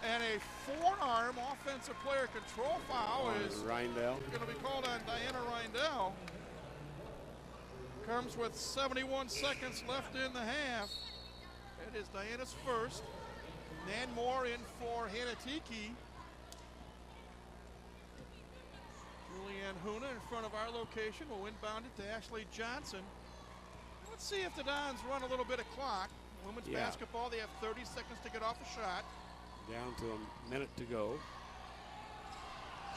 And a forearm offensive player control foul is Reindell. going to be called on Diana Reindell. Comes with 71 seconds left in the half. It is Diana's first. Nan Moore in for Hannah Tiki. Julianne Huna in front of our location will inbound it to Ashley Johnson. Let's see if the Dons run a little bit of clock. Women's basketball, they have 30 seconds to get off a shot. Down to a minute to go.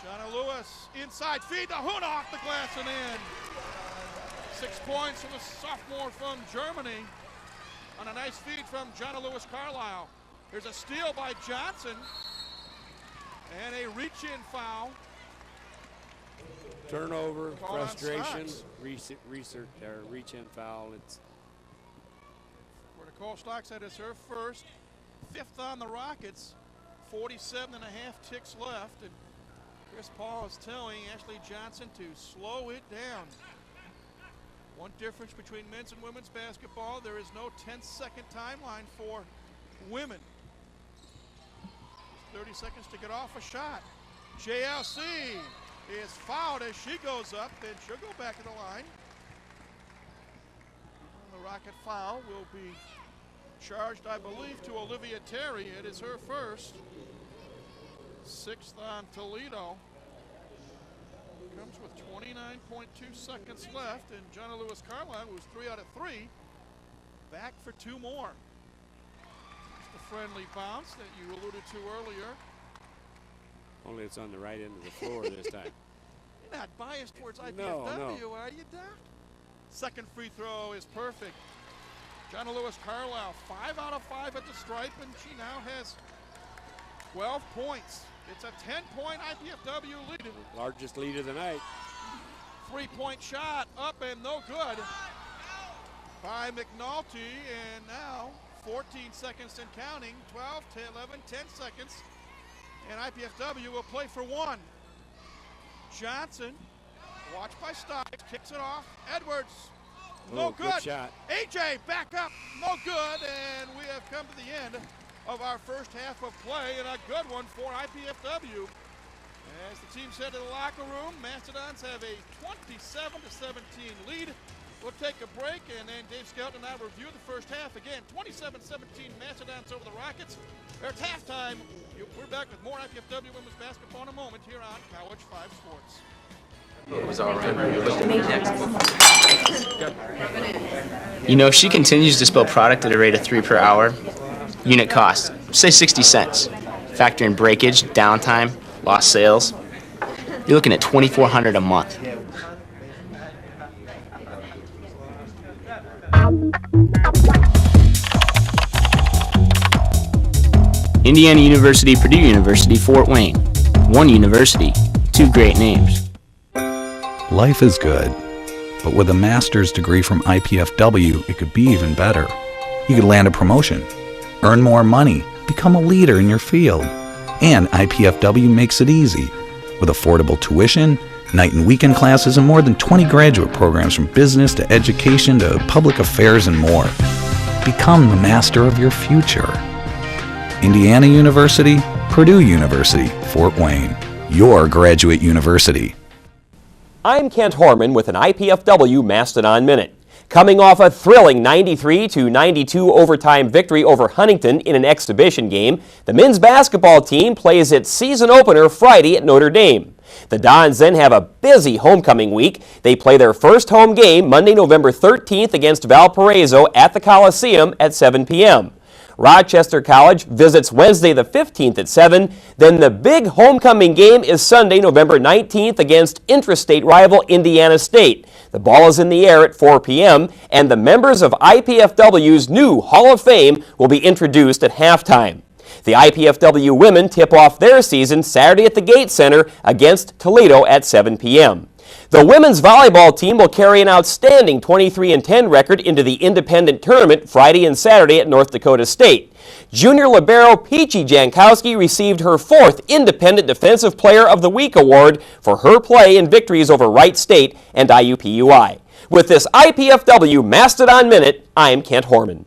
Jonna Lewis inside feed to Huna off the glass and in. 6 points from the sophomore from Germany on a nice feed from Jonna Lewis Carlisle. There's a steal by Johnson and a reach-in foul. Turnover, Call frustration, reach-in foul. It's where Nicole Stocks had is her first. 5th on the Rockets. 47 and a half ticks left. And Chris Paul is telling Ashley Johnson to slow it down. One difference between men's and women's basketball, there is no 10-second timeline for women. 30 seconds to get off a shot. JLC is fouled as she goes up, and she'll go back to the line. And the Rocket foul will be charged, I believe, to Olivia Terry. It is her first. 6th on Toledo. Comes with 29.2 seconds left, and Jonna Lewis Carlisle, who's 3 out of 3, back for 2 more. It's the friendly bounce that you alluded to earlier. Only it's on the right end of the floor this time. You're not biased towards IPFW, No. are you, Doc? Second free throw is perfect. Jonna Lewis Carlisle, 5 out of 5 at the stripe, and she now has 12 points. It's a 10-point IPFW lead. Largest lead of the night. Three-point shot up and no good by McNulty, and now 14 seconds and counting, 12, 10, 11, 10 seconds, and IPFW will play for one. Johnson, watched by Stokes, kicks it off. Edwards, no good. Good shot. AJ, back up, no good, and we have come to the end of our first half of play, and a good one for IPFW. As the teams head to the locker room, Mastodons have a 27-17 lead. We'll take a break, and then Dave Skelton and I review the first half. Again, 27-17 Mastodons over the Rockets. They're at halftime. We're back with more IPFW women's basketball in a moment here on College 5 Sports. It was all right. You know, if she continues to spill product at a rate of 3 per hour, unit cost, say 60 cents. Factor in breakage, downtime, lost sales, you're looking at $2,400 a month. Indiana University, Purdue University, Fort Wayne. One university, two great names. Life is good, but with a master's degree from IPFW, it could be even better. You could land a promotion, earn more money, become a leader in your field. And IPFW makes it easy, with affordable tuition, night and weekend classes, and more than 20 graduate programs from business to education to public affairs and more. Become the master of your future. Indiana University, Purdue University, Fort Wayne, your graduate university. I'm Kent Horman with an IPFW Mastodon Minute. Coming off a thrilling 93-92 overtime victory over Huntington in an exhibition game, the men's basketball team plays its season opener Friday at Notre Dame. The Dons then have a busy homecoming week. They play their first home game Monday, November 13th against Valparaiso at the Coliseum at 7 p.m. Rochester College visits Wednesday the 15th at 7. Then the big homecoming game is Sunday, November 19th against intrastate rival Indiana State. The ball is in the air at 4 p.m. and the members of IPFW's new Hall of Fame will be introduced at halftime. The IPFW women tip off their season Saturday at the Gate Center against Toledo at 7 p.m. The women's volleyball team will carry an outstanding 23-10 record into the independent tournament Friday and Saturday at North Dakota State. Junior libero Peachy Jankowski received her 4th Independent Defensive Player of the Week award for her play in victories over Wright State and IUPUI. With this IPFW Mastodon Minute, I'm Kent Horman.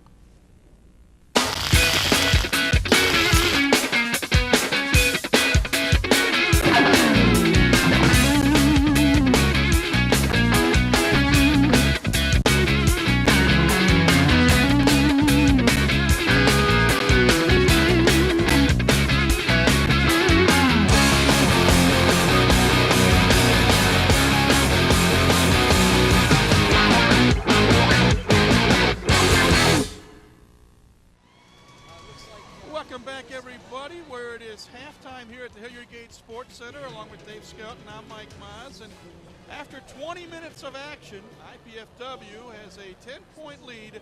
Welcome back, everybody, where it is halftime here at the Hilliard Gate Sports Center, along with Dave Skelton. I'm Mike Maz, and after 20 minutes of action, IPFW has a 10-point lead,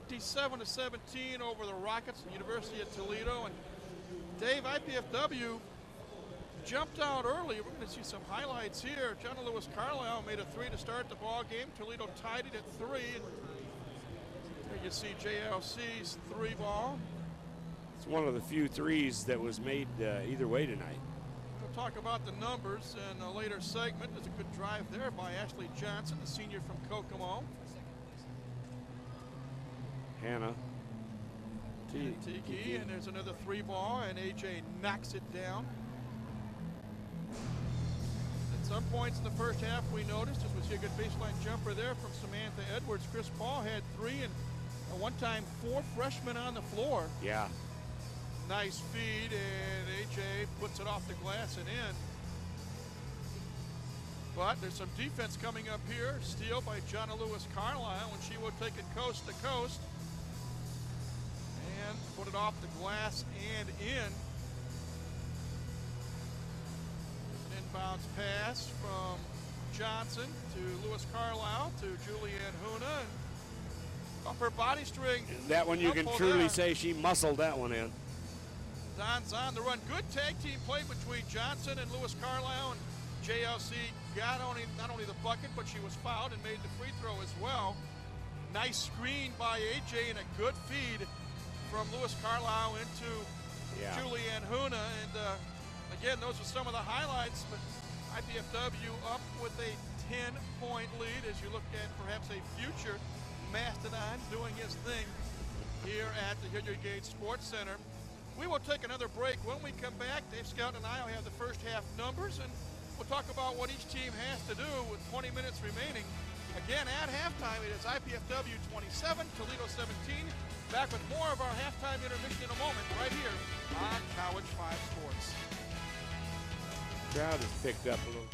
27-17 over the Rockets, the University of Toledo. And Dave, IPFW jumped out early. We're going to see some highlights here. Jonna Lewis Carlisle made a 3 to start the ball game. Toledo tied it at 3. And there you see JLC's 3 ball. It's one of the few threes that was made either way tonight. We'll talk about the numbers in a later segment. There's a good drive there by Ashley Johnson, the senior from Kokomo. Hannah Tiki, and there's another 3 ball, and AJ knocks it down. At some points in the first half, we noticed, as we see a good baseline jumper there from Samantha Edwards. Chris Paul had 3, and at one time 4 freshmen on the floor. Yeah. Nice feed, and AJ puts it off the glass and in. But there's some defense coming up here. Steal by Jonna Lewis Carlisle, and she will take it coast to coast. And put it off the glass and in. An inbounds pass from Johnson to Lewis Carlisle to Julianne Huna. And up her body string. That one you can truly say she muscled that one in. Don's on the run. Good tag team play between Johnson and Lewis Carlisle, and JLC got not only the bucket, but she was fouled and made the free throw as well. Nice screen by AJ and a good feed from Lewis Carlisle into Julianne Huna. And again, those are some of the highlights, but IPFW up with a 10-point lead as you look at perhaps a future Mastodon doing his thing here at the Hilliard Gate Sports Center. We will take another break. When we come back, Dave Scout and I will have the first half numbers, and we'll talk about what each team has to do with 20 minutes remaining. Again, at halftime, it is IPFW 27, Toledo 17. Back with more of our halftime intermission in a moment, right here on College 5 Sports. Crowd has picked up a little.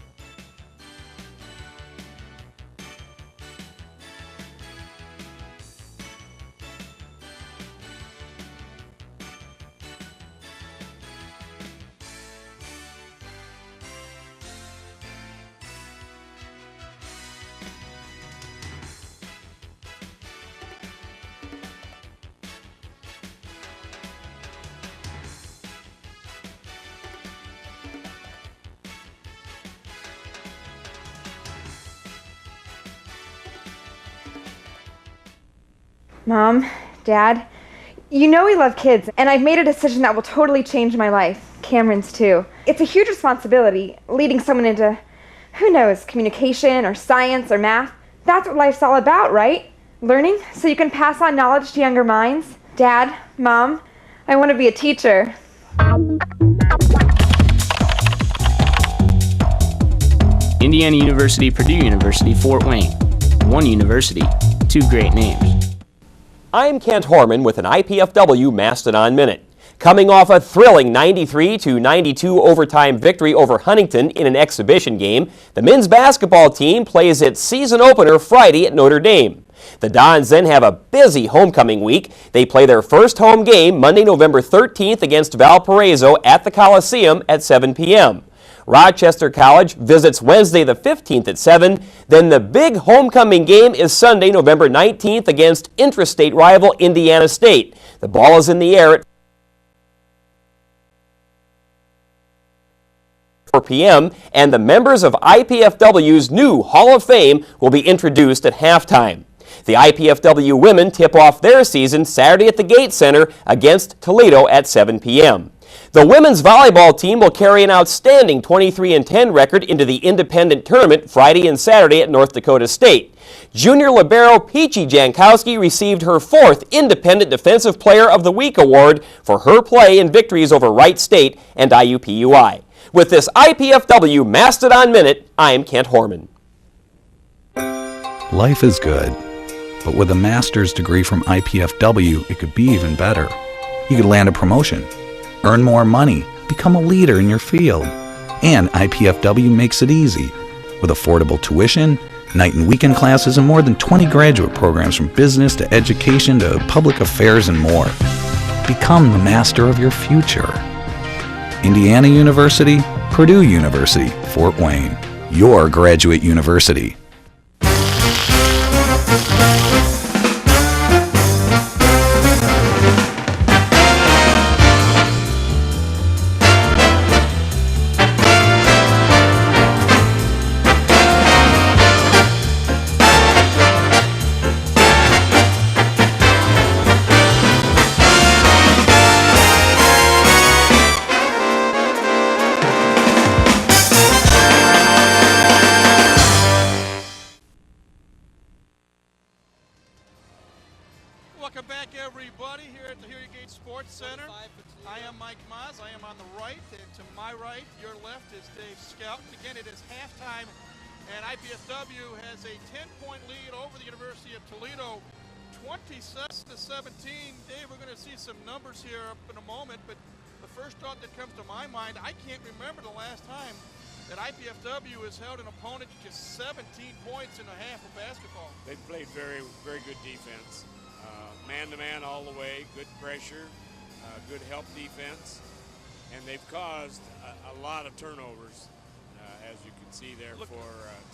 Mom, Dad, you know we love kids, and I've made a decision that will totally change my life. Cameron's too. It's a huge responsibility, leading someone into, who knows, communication or science or math. That's what life's all about, right? Learning so you can pass on knowledge to younger minds. Dad, Mom, I want to be a teacher. Indiana University, Purdue University, Fort Wayne. One university, two great names. I'm Kent Horman with an IPFW Mastodon Minute. Coming off a thrilling 93-92 overtime victory over Huntington in an exhibition game, the men's basketball team plays its season opener Friday at Notre Dame. The Dons then have a busy homecoming week. They play their first home game Monday, November 13th against Valparaiso at the Coliseum at 7 p.m. Rochester College visits Wednesday the 15th at 7. Then the big homecoming game is Sunday, November 19th against intrastate rival Indiana State. The ball is in the air at 4 p.m. and the members of IPFW's new Hall of Fame will be introduced at halftime. The IPFW women tip off their season Saturday at the Gate Center against Toledo at 7 p.m. The women's volleyball team will carry an outstanding 23-10 record into the independent tournament Friday and Saturday at North Dakota State. Junior libero Peachy Jankowski received her 4th Independent Defensive Player of the Week award for her play in victories over Wright State and IUPUI. With this IPFW Mastodon Minute, I'm Kent Horman. Life is good, but with a master's degree from IPFW, it could be even better. You could land a promotion, earn more money, become a leader in your field. And IPFW makes it easy. With affordable tuition, night and weekend classes, and more than 20 graduate programs from business to education to public affairs and more. Become the master of your future. Indiana University, Purdue University, Fort Wayne. Your graduate university. Welcome back, everybody, here at the Hilliard Gate Sports Center. I am Mike Maz. I am on the right, and to my right, your left, is Dave Scout. Again, it is halftime, and IPFW has a 10-point lead over the University of Toledo, 27-17. Dave, we're going to see some numbers here up in a moment, but the first thought that comes to my mind, I can't remember the last time that IPFW has held an opponent to just 17 points in a half of basketball. They've played very, very good defense. Man-to-man all the way, good pressure. good help defense, and they've caused a lot of turnovers, as you can see there for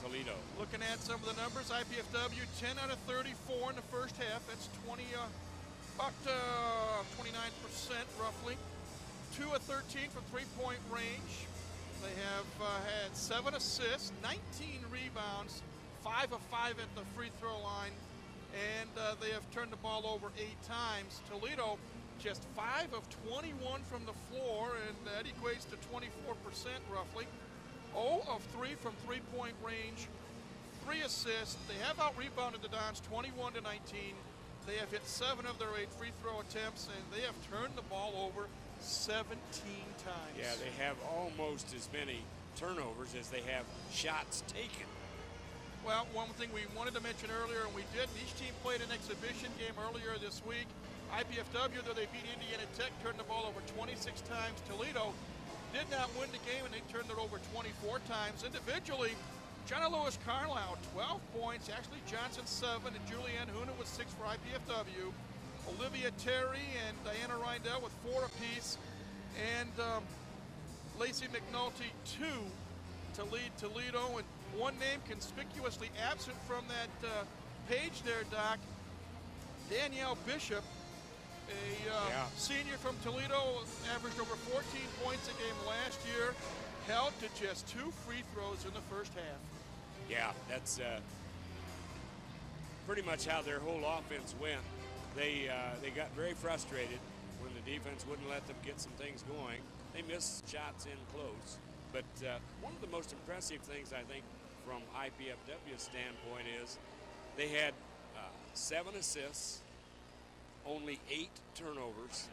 Toledo. Looking at some of the numbers, IPFW 10 out of 34 in the first half. That's 29% roughly. 2 of 13 from three-point range. They have had 7 assists, 19 rebounds, 5 of 5 at the free throw line, and they have turned the ball over 8 times. Toledo just 5 of 21 from the floor, and that equates to 24% roughly. 0 of 3 from three-point range, 3 assists. They have out-rebounded the Dons 21 to 19. They have hit 7 of their 8 free throw attempts, and they have turned the ball over 17 times. Yeah, they have almost as many turnovers as they have shots taken. Well, one thing we wanted to mention earlier, and we did, each team played an exhibition game earlier this week. IPFW, though they beat Indiana Tech, turned the ball over 26 times. Toledo did not win the game, and they turned it over 24 times. Individually, Jenna Lewis Carlisle, 12 points. Ashley Johnson, 7. And Julianne Huna with 6 for IPFW. Olivia Terry and Diana Reindell with 4 apiece. And Lacey McNulty, 2 to lead Toledo. And one name conspicuously absent from that page there, Doc, Danielle Bishop, a senior from Toledo, averaged over 14 points a game last year, held to just 2 free throws in the first half. Yeah, that's pretty much how their whole offense went. They got very frustrated when the defense wouldn't let them get some things going. They missed shots in close. But one of the most impressive things, I think, from IPFW's standpoint is they had 7 assists, only 8 turnovers,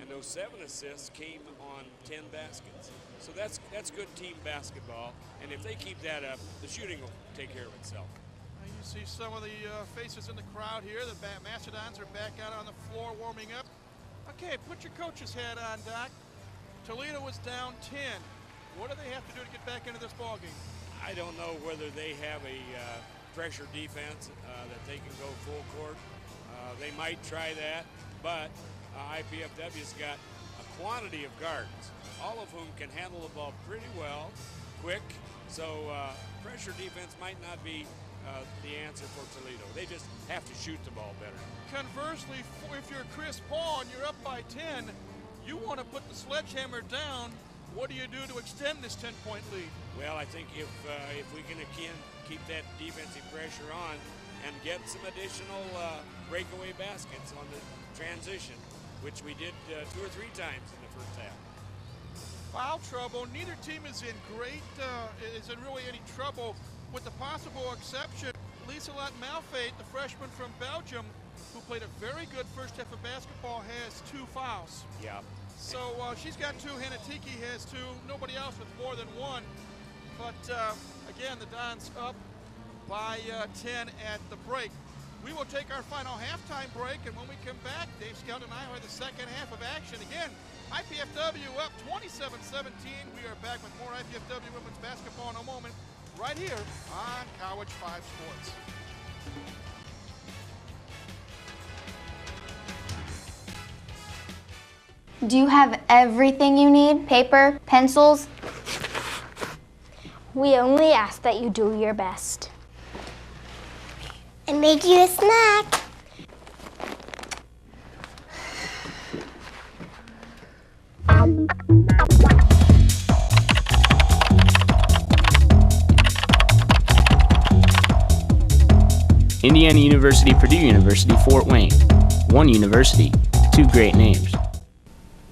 and those 7 assists came on 10 baskets. So that's good team basketball, and if they keep that up, the shooting will take care of itself. You see some of the faces in the crowd here. The Mastodons are back out on the floor warming up. Okay, put your coach's hat on, Doc. Toledo was down 10. What do they have to do to get back into this ballgame? I don't know whether they have a pressure defense that they can go full court. They might try that, but IPFW's got a quantity of guards, all of whom can handle the ball pretty well, quick. So pressure defense might not be the answer for Toledo. They just have to shoot the ball better. Conversely, if you're Chris Paul and you're up by 10, you want to put the sledgehammer down. What do you do to extend this 10-point lead? Well, I think if we can again keep that defensive pressure on and get some additional breakaway baskets on the transition, which we did 2 or 3 times in the first half. Foul trouble. Neither team is in really any trouble, with the possible exception Lieselot Malfait, the freshman from Belgium, who played a very good first half of basketball, has 2 fouls. Yeah. So she's got 2, Hanatiki has 2, nobody else with more than 1. But again, the Dons up by 10 at the break. We will take our final halftime break, and when we come back, Dave Scout and I will have the second half of action. Again, IPFW up 27-17. We are back with more IPFW women's basketball in a moment, right here on College 5 Sports. Do you have everything you need? Paper, pencils? We only ask that you do your best. And make you a snack. Indiana University, Purdue University, Fort Wayne. One university, 2 great names.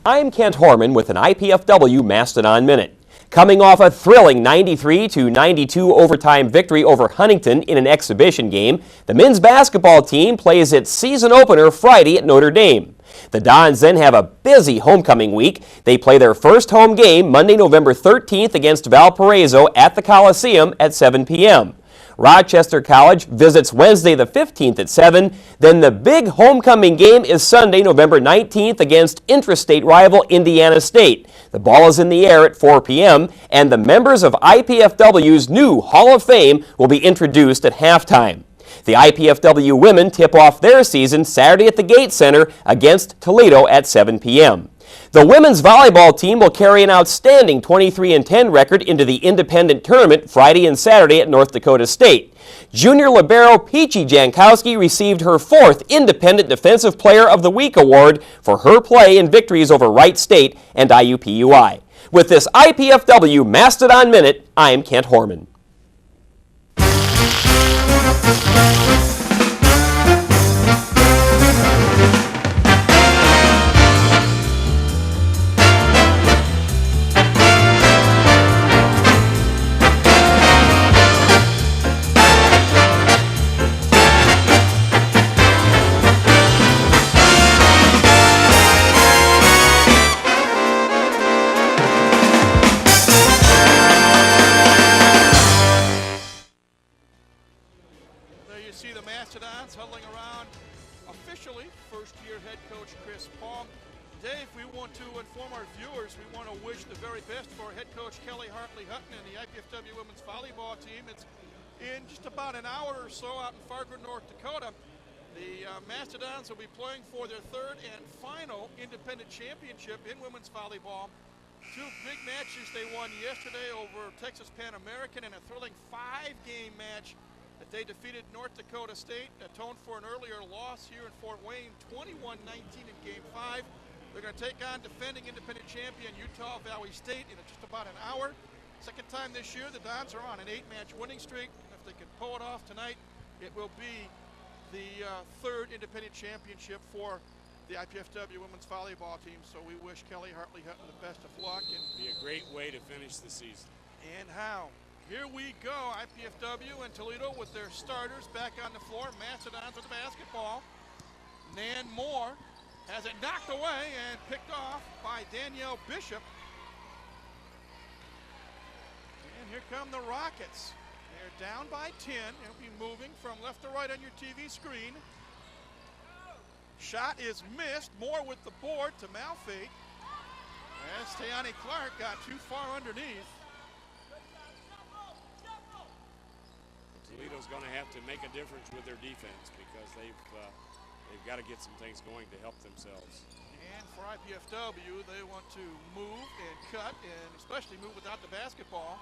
I'm Kent Horman with an IPFW Mastodon Minute. Coming off a thrilling 93-92 overtime victory over Huntington in an exhibition game, the men's basketball team plays its season opener Friday at Notre Dame. The Dons then have a busy homecoming week. They play their first home game Monday, November 13th against Valparaiso at the Coliseum at 7 p.m. Rochester College visits Wednesday the 15th at 7. Then the big homecoming game is Sunday, November 19th against intrastate rival Indiana State. The ball is in the air at 4 p.m. and the members of IPFW's new Hall of Fame will be introduced at halftime. The IPFW women tip off their season Saturday at the Gate Center against Toledo at 7 p.m. The women's volleyball team will carry an outstanding 23-10 record into the independent tournament Friday and Saturday at North Dakota State. Junior libero Peachy Jankowski received her 4th Independent Defensive Player of the Week award for her play in victories over Wright State and IUPUI. With this IPFW Mastodon Minute, I'm Kent Horman. See the Mastodons huddling around officially first-year head coach Chris Paul. Dave, we want to inform our viewers, we want to wish the very best for head coach Kelly Hartley Hutton and the IPFW women's volleyball team. It's in just about an hour or so out in Fargo, North Dakota. The Mastodons will be playing for their 3rd and final independent championship in women's volleyball. 2 big matches they won yesterday over Texas Pan American in a thrilling 5-game match that they defeated North Dakota State, atoned for an earlier loss here in Fort Wayne, 21-19 in Game 5. They're going to take on defending independent champion Utah Valley State in just about an hour. Second time this year, the Dons are on an 8-match winning streak. If they can pull it off tonight, it will be the 3rd independent championship for the IPFW women's volleyball team. So we wish Kelly Hartley Hutton the best of luck. And be a great way to finish the season. And how? Here we go, IPFW and Toledo with their starters back on the floor. Mastodons with the basketball. Nan Moore has it knocked away and picked off by Danielle Bishop. And here come the Rockets. They're down by 10. They'll be moving from left to right on your TV screen. Shot is missed. Moore with the board to Malfate. As Tayani Clark got too far underneath. Toledo's going to have to make a difference with their defense because they've got to get some things going to help themselves. And for IPFW, they want to move and cut, and especially move without the basketball.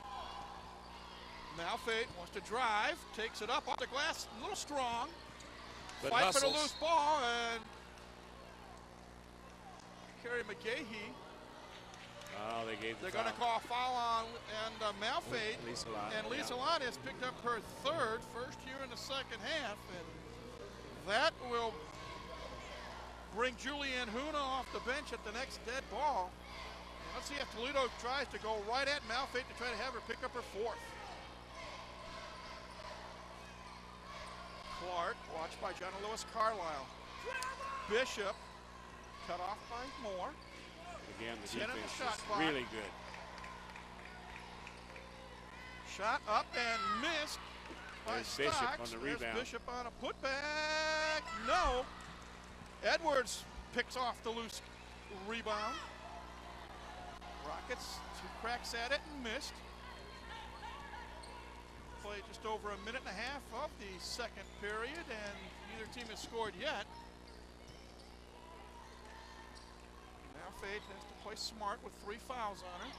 Malfate wants to drive, takes it up off the glass, a little strong. But fight hustles. for the loose ball, and Carrie McGahee. Oh, They're going to call a foul on Malfate. Lisa Lott has picked up her 3rd, first here in the second half. And that will bring Julianne Huna off the bench at the next dead ball. And let's see if Toledo tries to go right at Malfate to try to have her pick up her 4th. Clark, watched by John Lewis Carlisle. Bishop, cut off by Moore. Again, the 10 on the defense shot is clock. really good. Shot up and missed by There's Bishop Stocks. on the There's rebound. Bishop on a putback. No. Edwards picks off the loose rebound. Rockets 2 cracks at it and missed. Played just over a minute and a half of the second period, and neither team has scored yet. Malfate has to play smart with 3 fouls on her.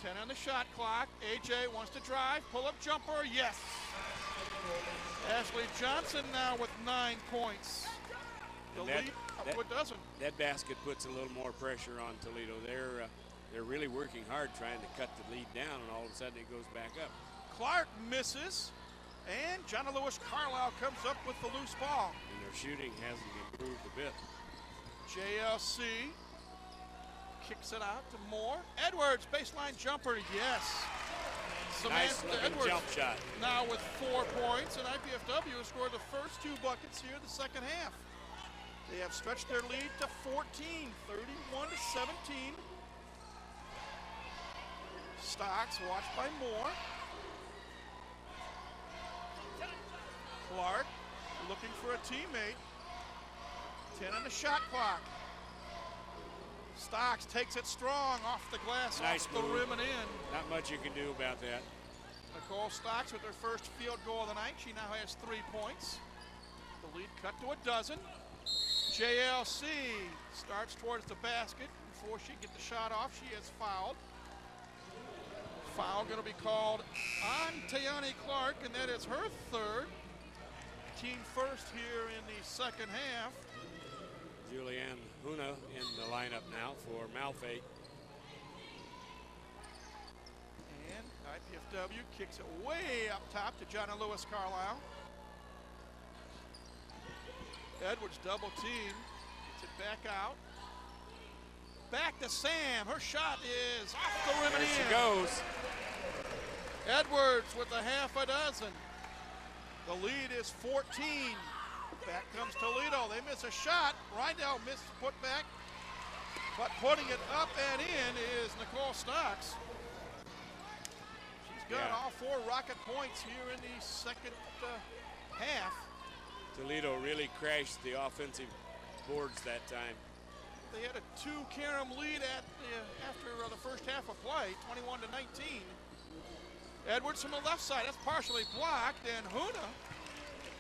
10 on the shot clock. AJ wants to drive, pull-up jumper, yes. Ashley Johnson now with 9 points. The lead up to a dozen. That basket puts a little more pressure on Toledo. They're really working hard trying to cut the lead down, and all of a sudden it goes back up. Clark misses, and John Lewis Carlisle comes up with the loose ball. And their shooting hasn't improved a bit. JLC kicks it out to Moore. Edwards, baseline jumper, yes. Nice Samantha Edwards jump shot. now with 4 points, and IPFW has scored the first 2 buckets here in the second half. They have stretched their lead to 14, 31-17. Stocks watched by Moore. Clark looking for a teammate. 10 on the shot clock. Stocks takes it strong off the glass, Nice off the move. rim and in. Not much you can do about that. Nicole Stocks with her first field goal of the night. She now has 3 points. The lead cut to a dozen. JLC starts towards the basket. Before she can get the shot off, she is fouled. Foul going to be called on Tayani Clark, and that is her third. Team first here in the second half. Julianne Huna in the lineup now for Malfay. And IPFW kicks it way up top to Jonna Lewis Carlisle. Edwards double team, gets it back out. Back to Sam, her shot is off the rim and in. There she goes. Edwards with a half a dozen. The lead is 14. Back comes Toledo, they miss a shot. Rydell misses put back, but putting it up and in is Nicole Stocks. She's got all 4 Rocket points here in the second half. Toledo really crashed the offensive boards that time. They had a 2-carom lead after the first half of play, 21-19. Edwards from the left side, that's partially blocked, and Huna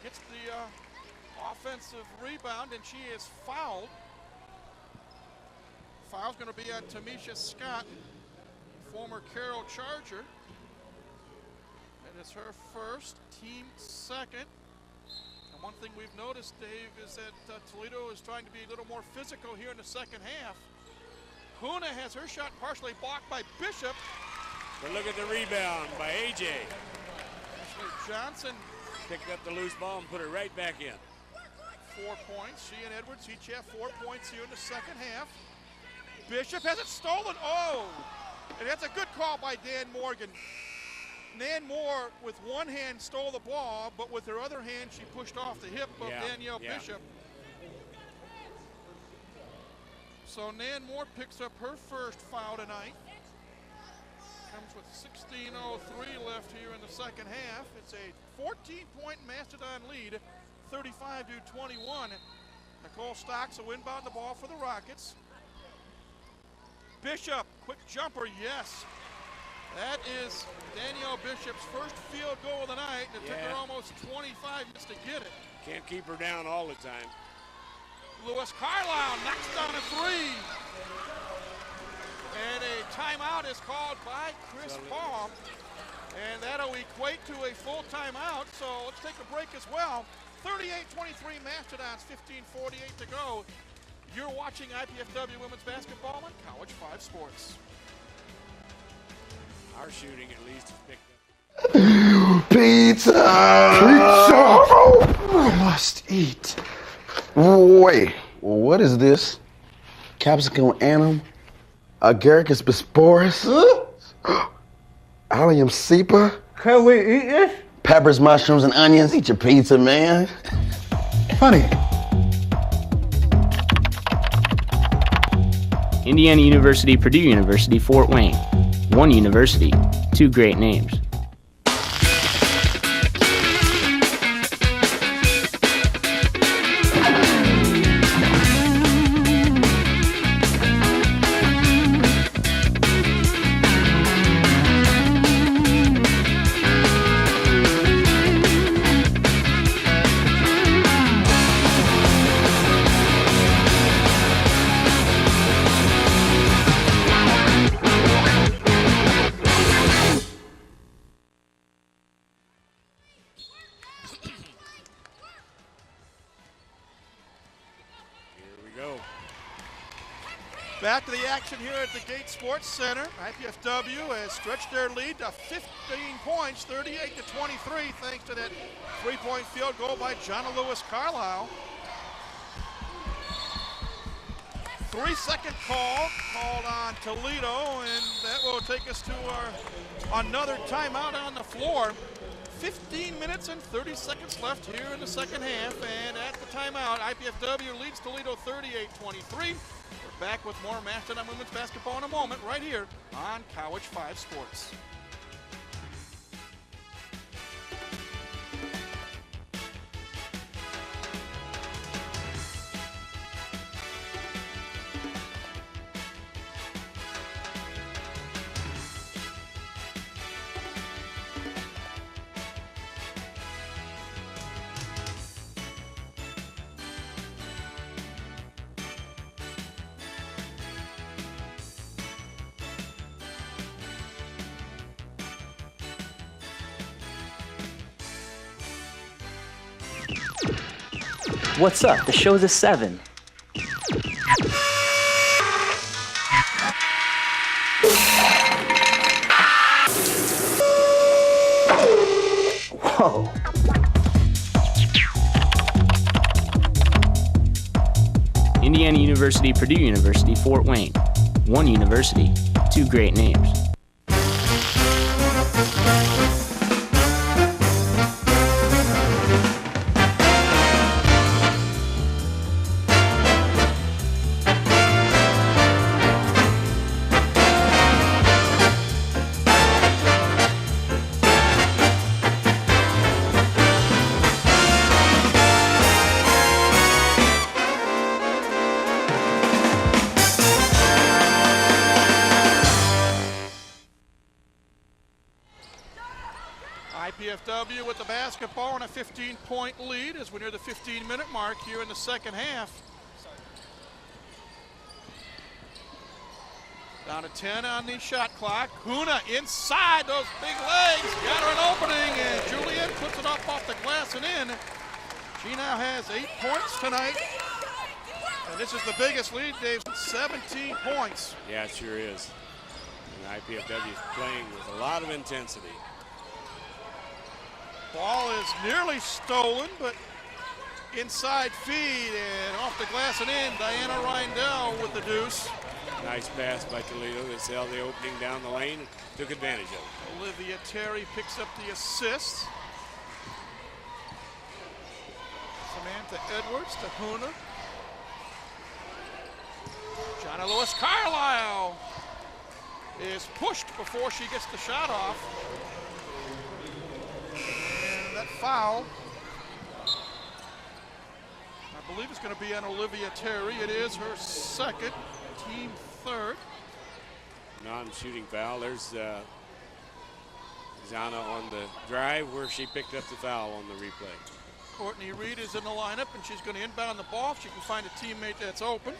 gets the offensive rebound, and she is fouled. Foul's going to be on Tamisha Scott, former Carroll Charger. That is her first, team second. And one thing we've noticed, Dave, is that Toledo is trying to be a little more physical here in the second half. Huna has her shot partially blocked by Bishop. But look at the rebound by AJ. Ashley Johnson picked up the loose ball and put it right back in. 4 points. She and Edwards each have 4 points here in the second half. Bishop has it stolen. Oh! And that's a good call by Dan Morgan. Nan Moore, with one hand, stole the ball, but with her other hand, she pushed off the hip of Danielle Bishop. So Nan Moore picks up her first foul tonight. Comes with 16:03 left here in the second half. It's a 14-point Mastodon lead, 35-21. Nicole Stocks will inbound the ball for the Rockets. Bishop, quick jumper, yes. That is Danielle Bishop's first field goal of the night, and it took her almost 25 minutes to get it. Can't keep her down all the time. Lewis Carlisle knocks down a 3. And a timeout is called by Chris Paul. And that'll equate to a full timeout, so let's take a break as well. 38-23 Mastodons, 15:48 to go. You're watching IPFW Women's Basketball on College 5 Sports. Our shooting at least is picked up. Pizza! I must eat. Wait, what is this? Capsicum anum? Agaricus bisporus? Allium cepa? Can we eat this? Peppers, mushrooms, and onions. Eat your pizza, man. Funny. Indiana University, Purdue University, Fort Wayne. One university, 2 great names. Back to the action here at the Gate Sports Center. IPFW has stretched their lead to 15 points, 38-23, thanks to that 3-point field goal by Jonna Lewis Carlisle. 3-second call called on Toledo, and that will take us to our another timeout on the floor. 15 minutes and 30 seconds left here in the second half, and at the timeout, IPFW leads Toledo 38-23. We're back with more Mastodon Women's Basketball in a moment, right here on College 5 Sports. What's up? The show's at 7. Whoa. Indiana University, Purdue University, Fort Wayne. One university, two great names. IPFW with the basketball and a 15-point lead as we're near the 15-minute mark here in the second half. Down to 10 on the shot clock. Huna inside those big legs. Got her an opening, and Julian puts it up off the glass and in. She now has 8 points tonight. And this is the biggest lead, Dave, 17 points. Yeah, it sure is. And IPFW is playing with a lot of intensity. Ball is nearly stolen, but inside feed and off the glass and in. Diana Reindell with the deuce. Nice pass by Toledo. They saw the opening down the lane and took advantage of it. Olivia Terry picks up the assist. Samantha Edwards to Huna. Jonna Lewis Carlisle is pushed before she gets the shot off. And that foul, I believe it's going to be on Olivia Terry. It is her second, team third. Non-shooting foul. There's Zana on the drive where she picked up the foul on the replay. Courtney Reed is in the lineup, and she's going to inbound the ball if she can find a teammate that's open.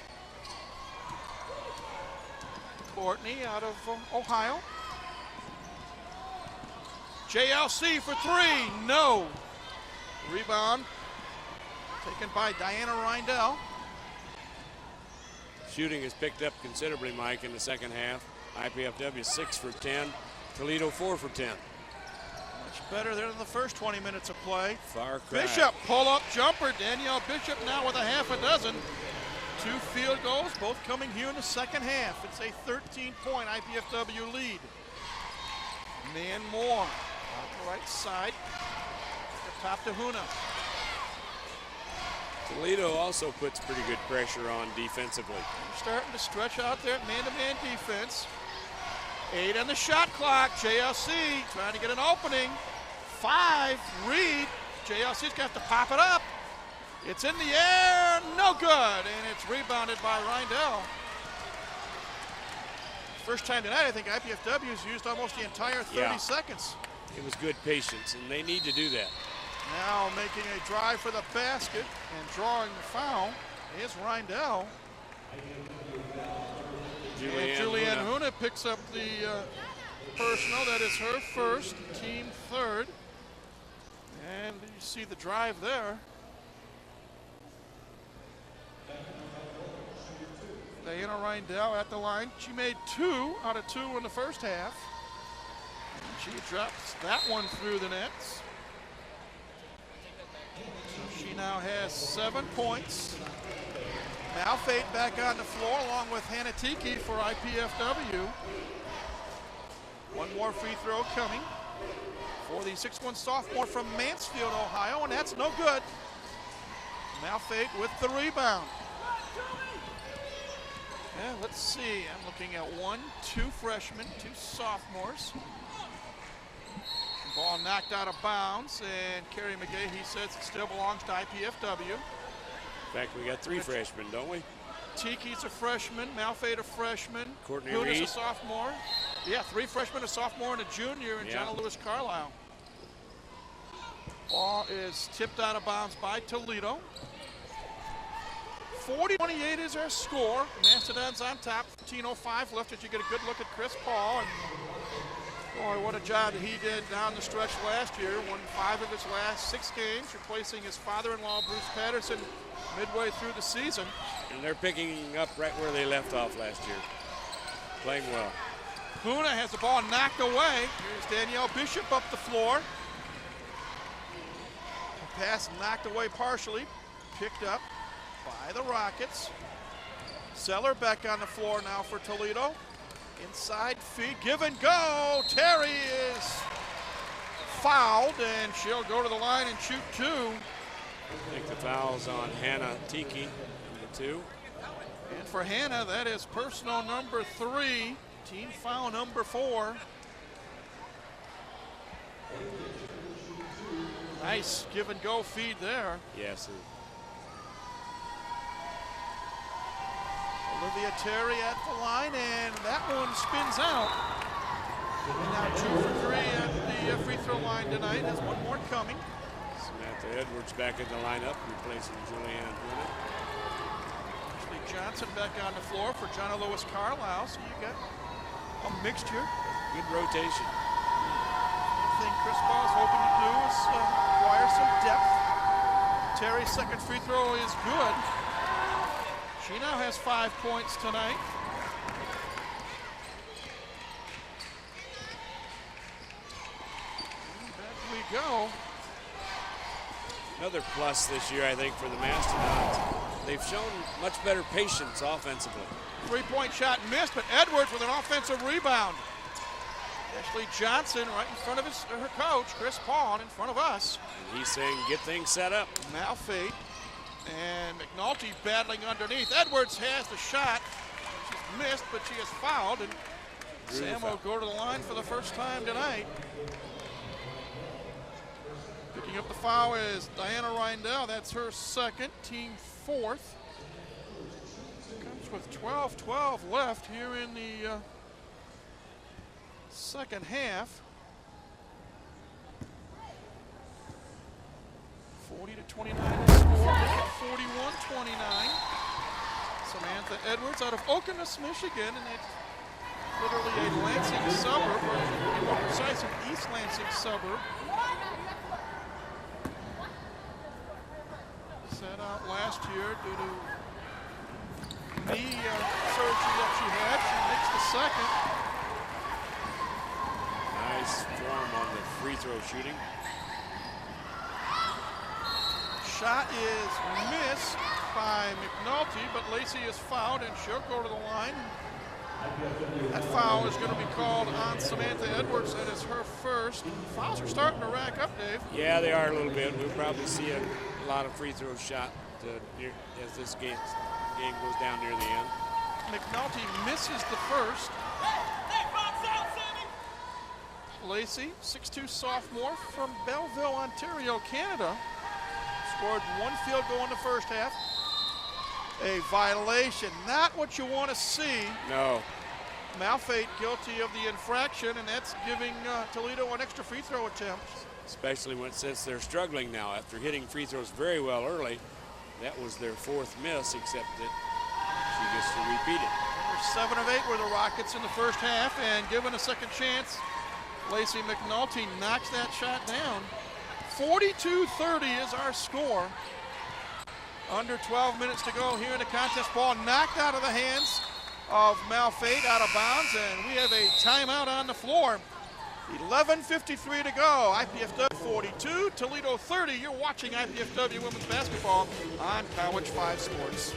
Courtney out of Ohio. JLC for three, no. Rebound taken by Diana Reindell. Shooting has picked up considerably, Mike, in the second half. IPFW 6 for 10, Toledo 4 for 10. Much better than the first 20 minutes of play. Far cry. Bishop, pull-up jumper. Danielle Bishop now with a half a dozen. 2 field goals, both coming here in the second half. It's a 13-point IPFW lead. Nan Moore on the right side. Top to Huna. Toledo also puts pretty good pressure on defensively. Starting to stretch out there, man-to-man defense. 8 on the shot clock. JLC trying to get an opening. 5, Reed. JLC's got to pop it up. It's in the air, no good, and it's rebounded by Reindell. First time tonight, I think IPFW has used almost the entire 30 seconds. It was good patience, and they need to do that. Now making a drive for the basket and drawing the foul is Reindell. Julianne Huna picks up the personal. That is her first, team third. And you see the drive there. Diana Reindell at the line. She made 2 out of 2 in the first half. And she drops that one through the nets. So she now has 7 points. Malfate back on the floor along with Hannah Tiki for IPFW. One more free throw coming for the 6'1" sophomore from Mansfield, Ohio, and that's no good. Malfate with the rebound. Yeah, let's see. I'm looking at 1, 2 freshmen, 2 sophomores. Ball knocked out of bounds, and Carrie McGahee says it still belongs to IPFW. In fact, we got 3 freshmen, don't we? Tiki's a freshman, Malfate a freshman. Courtney Huna's Reed. a sophomore. Yeah, 3 freshmen, a sophomore, and a junior, and Jonna Lewis Carlisle. Ball is tipped out of bounds by Toledo. 40-28 is our score. Mastodons on top. 15:05 left as you get a good look at Chris Paul. And Boy, what a job he did down the stretch last year. Won 5 of his last 6 games, replacing his father-in-law, Bruce Patterson, midway through the season. And they're picking up right where they left off last year. Playing well. Puna has the ball knocked away. Here's Danielle Bishop up the floor. The pass knocked away partially. Picked up by the Rockets. Zeller back on the floor now for Toledo. Inside feed, give and go. Terry is fouled, and she'll go to the line and shoot 2. I think the foul's on Hannah Tiki, number 2. And for Hannah, that is personal number 3, team foul number 4. Nice give and go feed there. Yes. Olivia Terry at the line, and that one spins out. And now 2 for 3 at the free throw line tonight. Has one more coming. Samantha Edwards back in the lineup, replacing Julianne Puna. Ashley Johnson back on the floor for John Lewis Carlisle. So you got a mixture. Good rotation. The thing Chris Paul is hoping to do is acquire some depth. Terry's second free throw is good. She now has 5 points tonight. And back we go. Another plus this year, I think, for the Mastodons. They've shown much better patience offensively. 3-point shot missed, but Edwards with an offensive rebound. Ashley Johnson right in front of her coach, Chris Paul, in front of us. And he's saying, get things set up. Malfate and McNulty battling underneath. Edwards has the shot. She's missed, but she is fouled, and Sam will go to the line for the first time tonight. Picking up the foul is Diana Reindell. That's her second, team 4th. Comes with 12-12 left here in the second half. 40-29 to score. 41-29. Samantha Edwards out of Okemos, Michigan, and it's literally a Lansing suburb, or to be more precise, an East Lansing suburb. Set out last year due to knee surgery that she had. She makes the second. Nice form on the free throw shooting. Shot is missed by McNulty, but Lacey is fouled, and she'll go to the line. That foul is going to be called on Samantha Edwards. That is her first. Fouls are starting to rack up, Dave. Yeah, they are a little bit. We'll probably see a lot of free throws shot as this game goes down near the end. McNulty misses the first. Lacey, 6'2" sophomore from Belleville, Ontario, Canada. Scored 1 field goal in the first half. A violation, not what you want to see. No. Malfate guilty of the infraction, and that's giving Toledo an extra free throw attempt. Especially since they're struggling now after hitting free throws very well early. That was their 4th miss, except that she gets to repeat it. 7 of 8 were the Rockets in the first half, and given a second chance, Lacey McNulty knocks that shot down. 42-30 is our score. Under 12 minutes to go here in the contest. Ball knocked out of the hands of Malfate, out of bounds, and we have a timeout on the floor. 11:53 to go. IPFW 42, Toledo 30. You're watching IPFW women's basketball on College 5 Sports.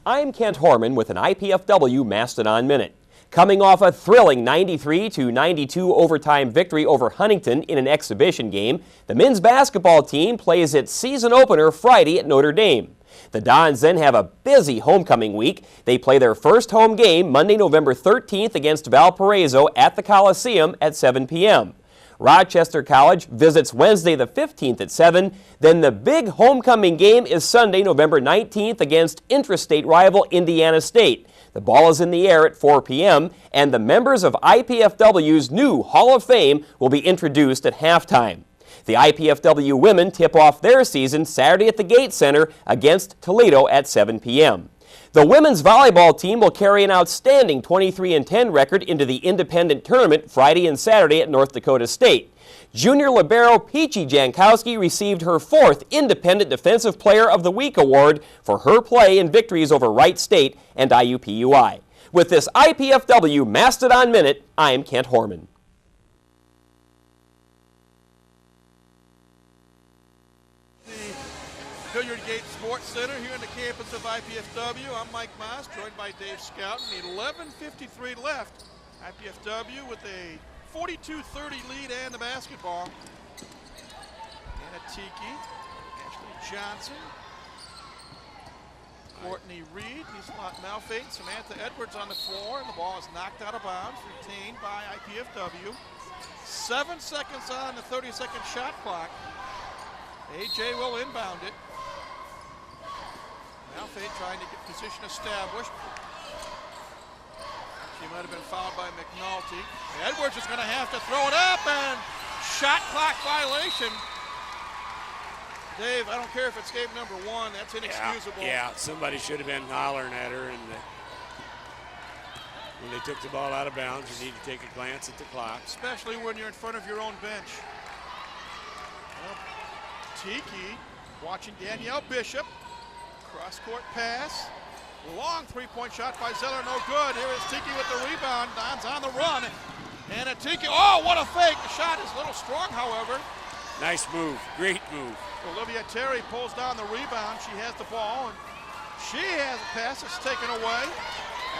I'm Kent Horman with an IPFW Mastodon Minute. Coming off a thrilling 93-92 overtime victory over Huntington in an exhibition game, the men's basketball team plays its season opener Friday at Notre Dame. The Dons then have a busy homecoming week. They play their first home game Monday, November 13th against Valparaiso at the Coliseum at 7 p.m. Rochester College visits Wednesday the 15th at 7. Then the big homecoming game is Sunday, November 19th against intrastate rival Indiana State. The ball is in the air at 4 p.m., and the members of IPFW's new Hall of Fame will be introduced at halftime. The IPFW women tip off their season Saturday at the Gate Center against Toledo at 7 p.m. The women's volleyball team will carry an outstanding 23-10 record into the independent tournament Friday and Saturday at North Dakota State. Junior libero Peachy Jankowski received her 4th Independent Defensive Player of the Week award for her play in victories over Wright State and IUPUI. With this IPFW Mastodon Minute, I'm Kent Horman. Hilliard Gate Sports Center here in the campus of IPFW. I'm Mike Moss, joined by Dave Scouten. 11:53 left. IPFW with a 42-30 lead and the basketball. Anna Tiki, Ashley Johnson, Courtney Reed, Nislat Malfate, Samantha Edwards on the floor, and the ball is knocked out of bounds, retained by IPFW. 7 seconds on the 30-second shot clock. AJ will inbound it. Malfate trying to get position established. She might have been fouled by McNulty. Edwards is going to have to throw it up, and shot clock violation. Dave, I don't care if it's game number 1, that's inexcusable. Yeah, somebody should have been hollering at her, and when they took the ball out of bounds, you need to take a glance at the clock. Especially when you're in front of your own bench. Well, Tiki watching Danielle Bishop. Cross-court pass. Long three-point shot by Zeller, no good. Here is Tiki with the rebound. Don's on the run. And a Tiki, oh, what a fake. The shot is a little strong, however. Nice move, great move. Olivia Terry pulls down the rebound. She has the ball, and she has a pass. It's taken away.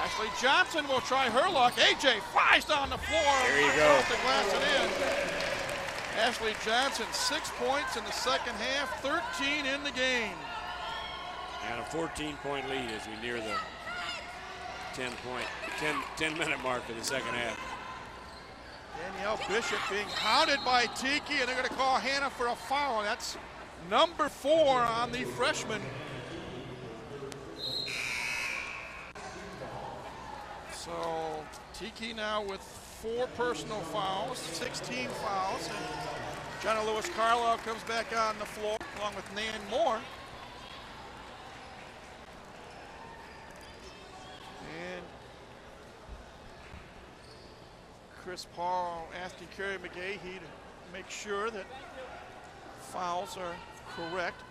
Ashley Johnson will try her luck. AJ flies down the floor. There you go. Off the glass and in. Ashley Johnson, 6 points in the second half, 13 in the game. And a 14-point lead as we near the 10-minute mark of the second half. Danielle Bishop being hounded by Tiki, and they're going to call Hannah for a foul. That's number 4 on the freshman. So Tiki now with 4 personal fouls, 16 fouls. And Jenna Lewis Carlisle comes back on the floor along with Nan Moore. And Chris Paul asking Carrie McGahee to make sure that fouls are correct.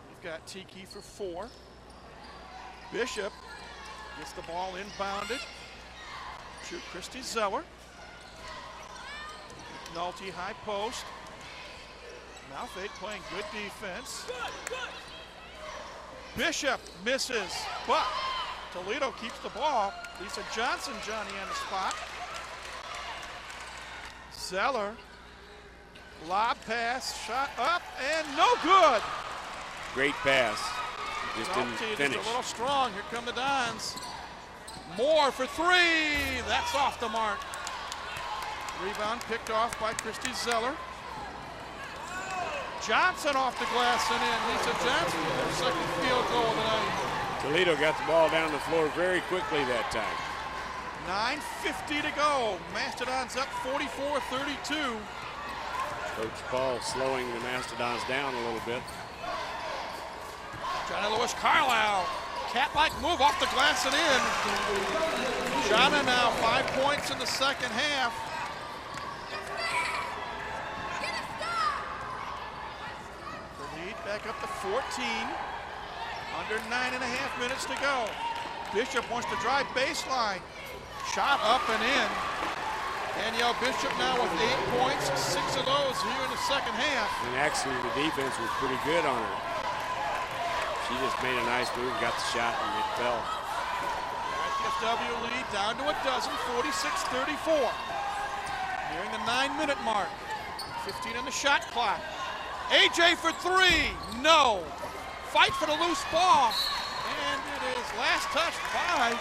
We've got Tiki for 4. Bishop gets the ball inbounded to Christy Zeller. McNulty high post. Malfate playing good defense. Bishop misses, but Toledo keeps the ball. Lisa Johnson, Johnny on the spot. Zeller, lob pass, shot up, and no good. Great pass, just didn't finish. Just a little strong. Here come the Dons. Moore for 3. That's off the mark. Rebound picked off by Christy Zeller. Johnson off the glass and in. Lisa Johnson with her second field goal of the night. Toledo got the ball down the floor very quickly that time. 9:50 to go. Mastodons up 44-32. Coach Paul slowing the Mastodons down a little bit. Jonna Lewis Carlisle. Cat-like move off the glass and in. Jonna now 5 points in the second half. The lead back up to 14. Under 9.5 minutes to go. Bishop wants to drive baseline. Shot up and in. Danielle Bishop now with 8 points, 6 of those here in the second half. And actually the defense was pretty good on her. She just made a nice move, got the shot, and it fell. IPFW lead down to a dozen, 46-34. Nearing the 9-minute mark. 15 on the shot clock. AJ for 3, no. Fight for the loose ball, and it is last touched by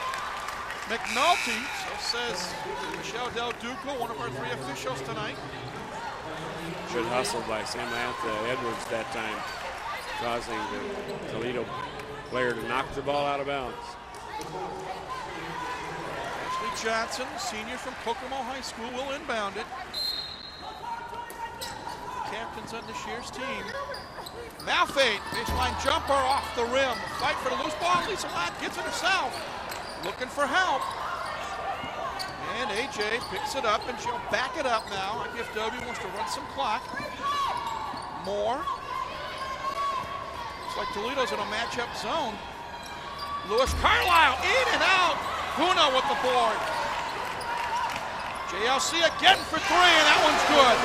McNulty. So says Michelle Del Duca, one of our 3 officials tonight. Good hustle by Samantha Edwards that time, causing the Toledo player to knock the ball out of bounds. Ashley Johnson, senior from Kokomo High School, will inbound it. Captains on this year's team. Malfate, baseline jumper off the rim. Fight for the loose ball. Lisa Lott gets it herself. Looking for help. And AJ picks it up, and she'll back it up now. IPFW wants to run some clock. Moore. Looks like Toledo's in a matchup zone. Lewis Carlisle in and out. Huna with the board. JLC again for three, and that one's good.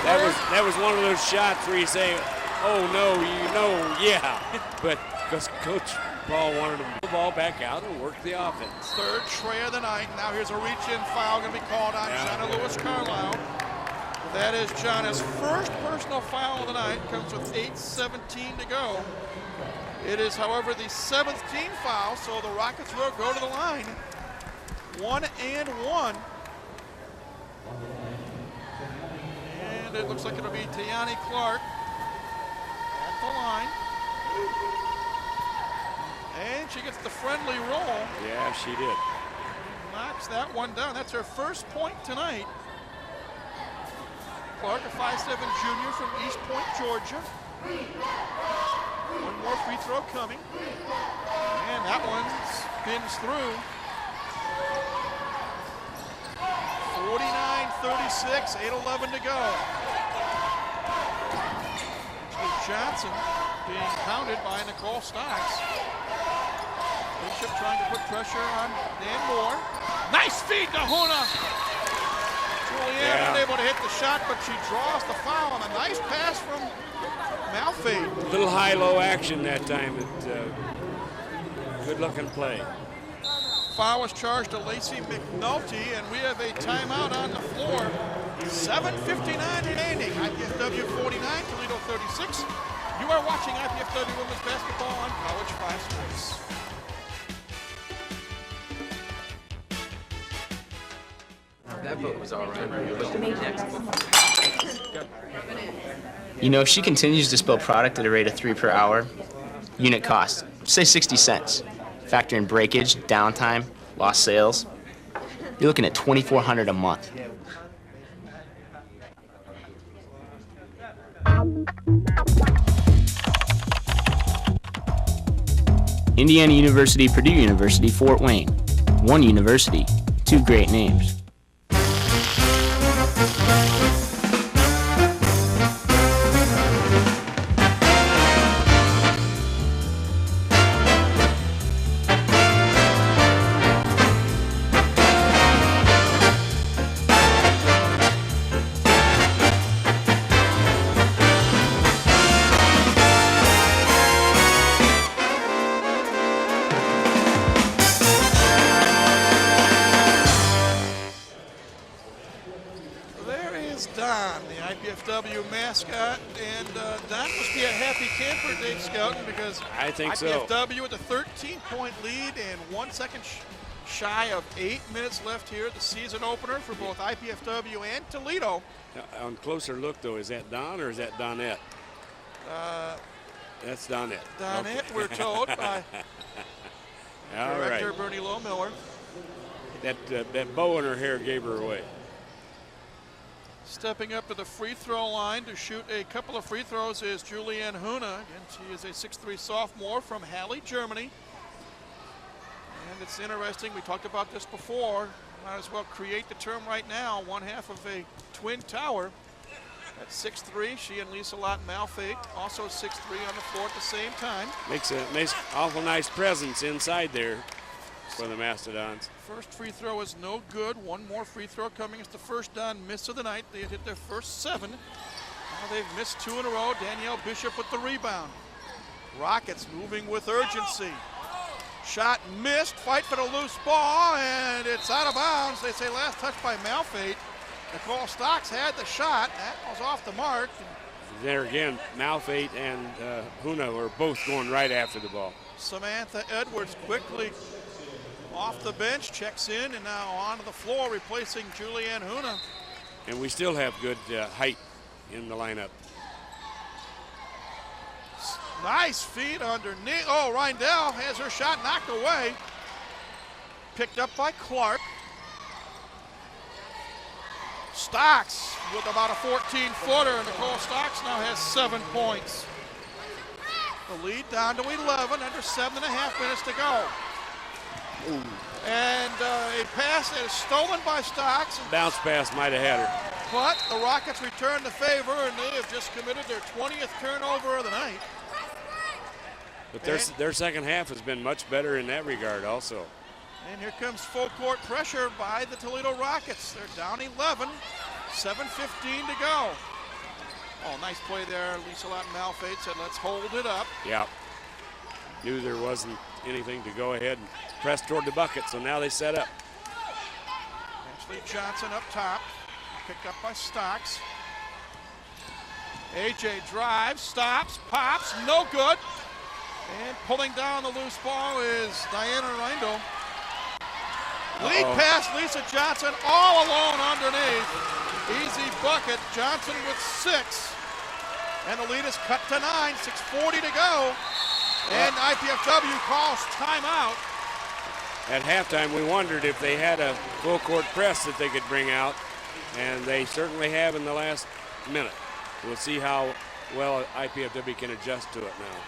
That was one of those shots where you say, oh no, yeah. But because Coach Paul wanted to move the ball back out and work the offense. Third tray of the night. Now here's a reach-in foul going to be called on Jana Lewis Carlisle. That is Jana's first personal foul of the night. Comes with 8:17 to go. It is, however, the 7th team foul, so the Rockets will go to the line. 1-1. And it looks like it'll be Tiani Clark at the line. And she gets the friendly roll. Yeah, she did. Knocks that one down. That's her first point tonight. Clark, a 5'7" junior from East Point, Georgia. One more free throw coming. And that one spins through. 49-36, 8:11 to go. Johnson being pounded by Nicole Stocks. Bishop trying to put pressure on Dan Moore. Nice feed to Huna. Julianne unable to hit the shot, but she draws the foul on a nice pass from Malfate. A little high-low action that time. Good-looking play. Foul was charged to Lacey McNulty, and we have a timeout on the floor. 7:59 remaining. IPFW 49, Toledo 36. You are watching IPFW Women's Basketball on College 5 Sports. That book was all right. Next. You know, if she continues to spill product at a rate of 3 per hour, unit cost, say 60 cents. Factor in breakage, downtime, lost sales. You're looking at $2,400 a month. Indiana University, Purdue University, Fort Wayne. One university, two great names. Mascot, and Don must be a happy camper, Dave Skelton, because I think IPFW with a 13-point lead and 1 second shy of 8 minutes left here at the season opener for both IPFW and Toledo. On closer look, though, is that Don or is that Donette? That's Donette. Donette, okay. We're told by Director Bernie Low-Miller. That bow in her hair gave her away. Stepping up to the free throw line to shoot a couple of free throws is Julianne Huna. Again, she is a 6'3" sophomore from Halle, Germany. And it's interesting, we talked about this before. Might as well create the term right now. One half of a twin tower. At 6'3", she and Lisa Lott Malfate, also 6'3" on the floor at the same time. Makes an awful nice presence inside there for the Mastodons. First free throw is no good. One more free throw coming. It's the first Don miss of the night. They had hit their first 7. Now they've missed 2 in a row. Danielle Bishop with the rebound. Rockets moving with urgency. Shot missed. Fight for the loose ball, and it's out of bounds. They say last touch by Malfate. Nicole Stocks had the shot. That was off the mark. There again, Malfate and Huna were both going right after the ball. Samantha Edwards quickly off the bench, checks in, and now onto the floor, replacing Julianne Huna. And we still have good height in the lineup. Nice feed underneath. Oh, Reindell has her shot knocked away. Picked up by Clark. Stocks with about a 14-footer, and Nicole Stocks now has 7 points. The lead down to 11, under 7.5 minutes to go. Ooh. And a pass that is stolen by Stocks. Bounce pass might have had her. But the Rockets return the favor, and they have just committed their 20th turnover of the night. But their second half has been much better in that regard also. And here comes full court pressure by the Toledo Rockets. They're down 11, 7:15 to go. Oh, nice play there. Lisa Lawton-Malfate said, let's hold it up. Yeah. Knew there wasn't anything to go ahead and press toward the bucket, so now they set up. Ashley Johnson up top, picked up by Stocks. AJ drives, stops, pops, no good. And pulling down the loose ball is Diana Reindl. Lead pass, Lisa Johnson, all alone underneath. Easy bucket, Johnson with 6. And the lead is cut to 9, 6:40 to go. And IPFW calls timeout. At halftime, we wondered if they had a full court press that they could bring out, and they certainly have in the last minute. We'll see how well IPFW can adjust to it now.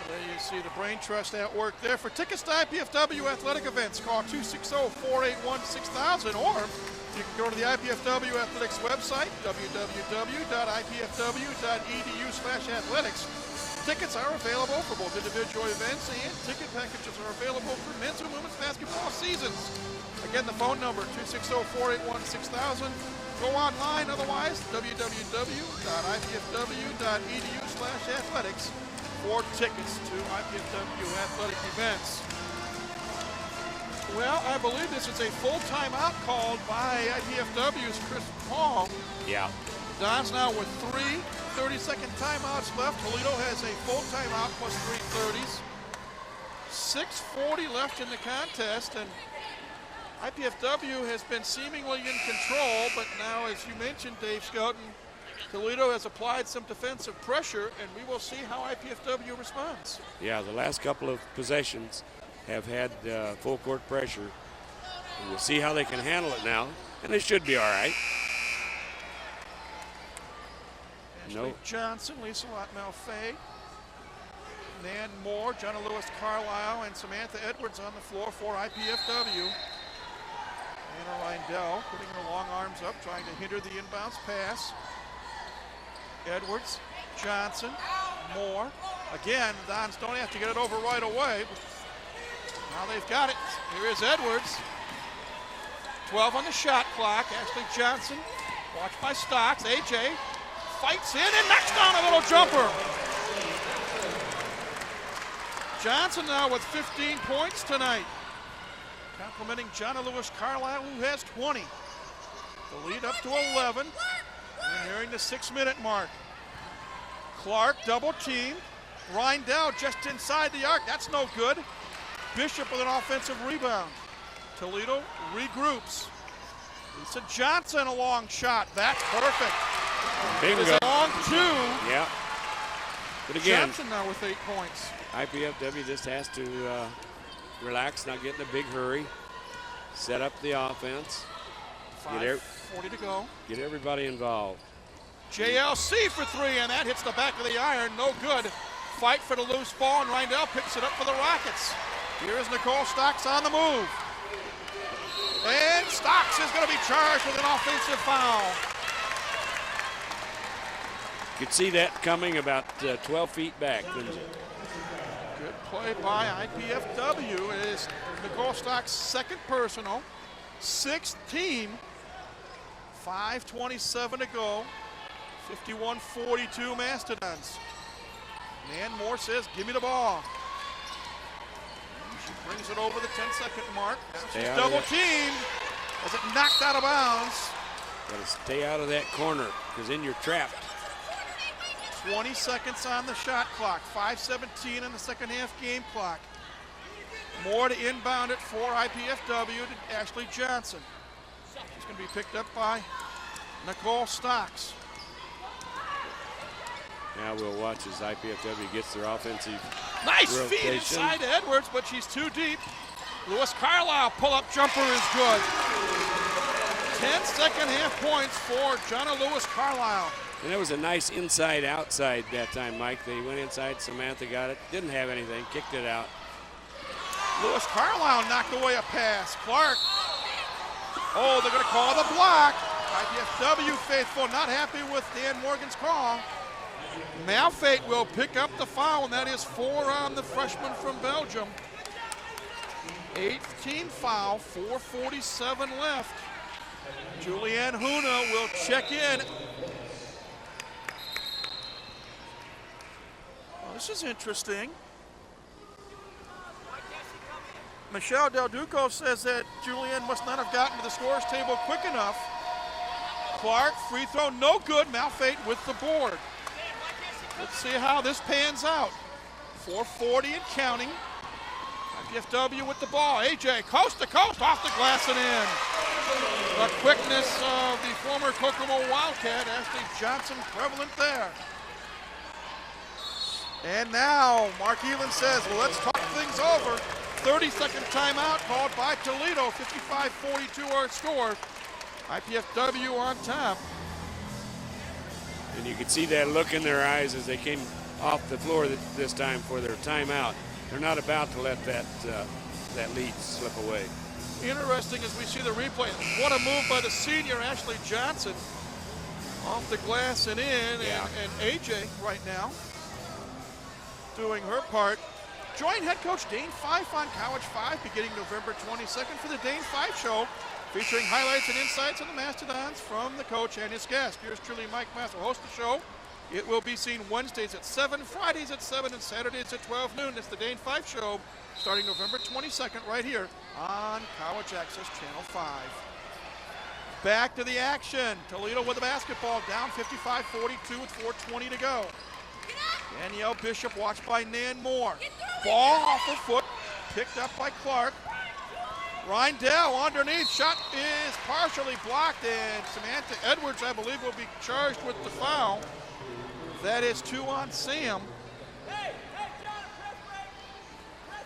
There you see the Brain Trust at work there. For tickets to IPFW athletic events, call 260-481-6000, or you can go to the IPFW Athletics website, www.ipfw.edu/athletics. Tickets are available for both individual events, and ticket packages are available for men's and women's basketball seasons. Again, the phone number, 260-481-6000. Go online, otherwise, www.ipfw.edu/athletics for tickets to IPFW athletic events. Well, I believe this is a full timeout called by IPFW's Chris Paul. Yeah. Don's now with 3 30-second timeouts left. Toledo has a full timeout plus 3 30s. 6:40 left in the contest, and IPFW has been seemingly in control, but now, as you mentioned, Dave Skelton, Toledo has applied some defensive pressure, and we will see how IPFW responds. Yeah, the last couple of possessions have had full court pressure. And we'll see how they can handle it now, and it should be all right. Ashley Johnson, Lisa Lawton-Malfate, Nan Moore, Jonna Lewis Carlisle, and Samantha Edwards on the floor for IPFW. Anna Reindl putting her long arms up, trying to hinder the inbounds pass. Edwards, Johnson, Moore. Again, Dons don't have to get it over right away. Now they've got it. Here is Edwards. 12 on the shot clock. Ashley Johnson, watched by Stocks. AJ fights in and knocks down a little jumper. Johnson now with 15 points tonight. Complimenting Jonna Lewis Carlisle, who has 20. The lead up to 11. We're nearing the 6-minute mark. Clark double teamed. Reindl just inside the arc. That's no good. Bishop with an offensive rebound. Toledo regroups. Lisa Johnson, a long shot. That's perfect. Bingo. It is a long 2. Yeah. But again, Johnson now with 8 points. IPFW just has to relax, not get in a big hurry. Set up the offense. 5:40 to go. Get everybody involved. JLC for 3, and that hits the back of the iron. No good. Fight for the loose ball, and Reindl picks it up for the Rockets. Here is Nicole Stocks on the move. And Stocks is going to be charged with an offensive foul. You could see that coming about 12 feet back, couldn't you? Good play by IPFW. It is Nicole Stocks' second personal, 6th team. 5:27 to go. 51-42 Mastodons. Nan Moore says, give me the ball. She brings it over the 10-second mark. She's double teamed as it knocked out of bounds. Got to stay out of that corner, because then you're trapped. 20 seconds on the shot clock. 5:17 on the second half game clock. Moore to inbound it for IPFW to Ashley Johnson. She's going to be picked up by Nicole Stocks. Now we'll watch as IPFW gets their offensive Nice rotation. feed inside to Edwards, but she's too deep. Lewis Carlisle pull-up jumper is good. 10 second half points for John Lewis Carlisle. And it was a nice inside-outside that time, Mike. They went inside, Samantha got it, didn't have anything, kicked it out. Lewis Carlisle knocked away a pass. Clark. Oh, they're going to call the block. IPFW faithful not happy with Dan Morgan's call. Malfate will pick up the foul, and that is 4 on the freshman from Belgium. 8th team foul, 4:47 left. Julianne Huna will check in. Well, this is interesting. Michelle Del Duco says that Julianne must not have gotten to the scores table quick enough. Clark, free throw, no good. Malfate with the board. Let's see how this pans out. 4:40 and counting. IPFW with the ball. AJ, coast to coast, off the glass and in. The quickness of the former Kokomo Wildcat, Ashley Johnson, prevalent there. And now, Mark Elan says, well, let's talk things over. 30-second timeout called by Toledo. 55-42 our score. IPFW on top. And you could see that look in their eyes as they came off the floor this time for their timeout. They're not about to let that lead slip away. Interesting as we see the replay. What a move by the senior Ashley Johnson. Off the glass and in, and AJ right now doing her part. Join head coach Dane Fife on College 5 beginning November 22nd for the Dane Fife Show, featuring highlights and insights on the Mastodons from the coach and his guest. Here's truly Mike Mass will host the show. It will be seen Wednesdays at 7, Fridays at 7, and Saturdays at 12 noon. It's the Dane Fife Show starting November 22nd right here on College Access Channel 5. Back to the action. Toledo with the basketball, down 55-42 with 4:20 to go. Danielle Bishop watched by Nan Moore. Ball off her foot, picked up by Clark. Reindell underneath, shot is partially blocked, and Samantha Edwards, I believe, will be charged with the foul. That is 2 on Sam.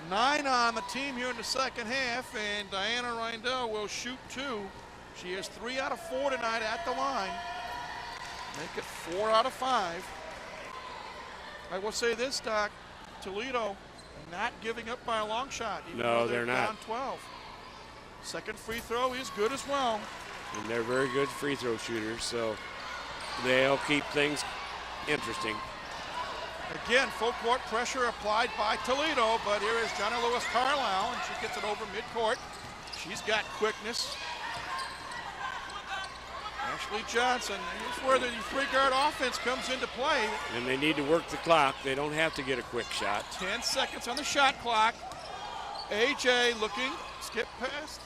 9 on the team here in the second half, and Diana Reindell will shoot 2. She is 3 out of 4 tonight at the line. Make it 4 out of 5. I will say this, Doc, Toledo not giving up by a long shot. Even No, though they're not. down 12. Second free throw is good as well. And they're very good free throw shooters, so they'll keep things interesting. Again, full court pressure applied by Toledo, but here is Jonna Lewis Carlisle, and she gets it over midcourt. She's got quickness. Ashley Johnson, here's where the three-guard offense comes into play. And they need to work the clock. They don't have to get a quick shot. 10 seconds on the shot clock. AJ looking, skip past.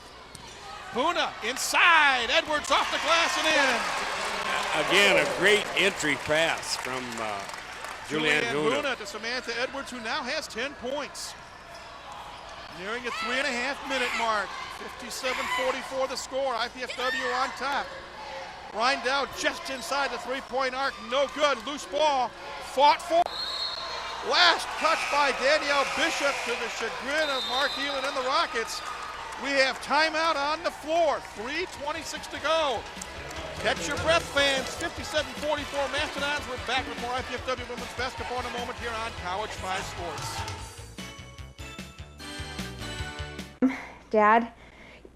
Huna inside, Edwards off the glass and in. Again, a great entry pass from Julianne Huna. To Samantha Edwards, who now has 10 points. Nearing a 3.5-minute mark. 57-44 the score. IPFW on top. Reindell just inside the three-point arc, no good. Loose ball, fought for. Last touch by Danielle Bishop to the chagrin of Mark Elan and the Rockets. We have timeout on the floor. 3:26 to go. Catch your breath, fans. 57-44 Mastodons. We're back with more IPFW women's basketball in a moment here on College 5 Sports. Dad,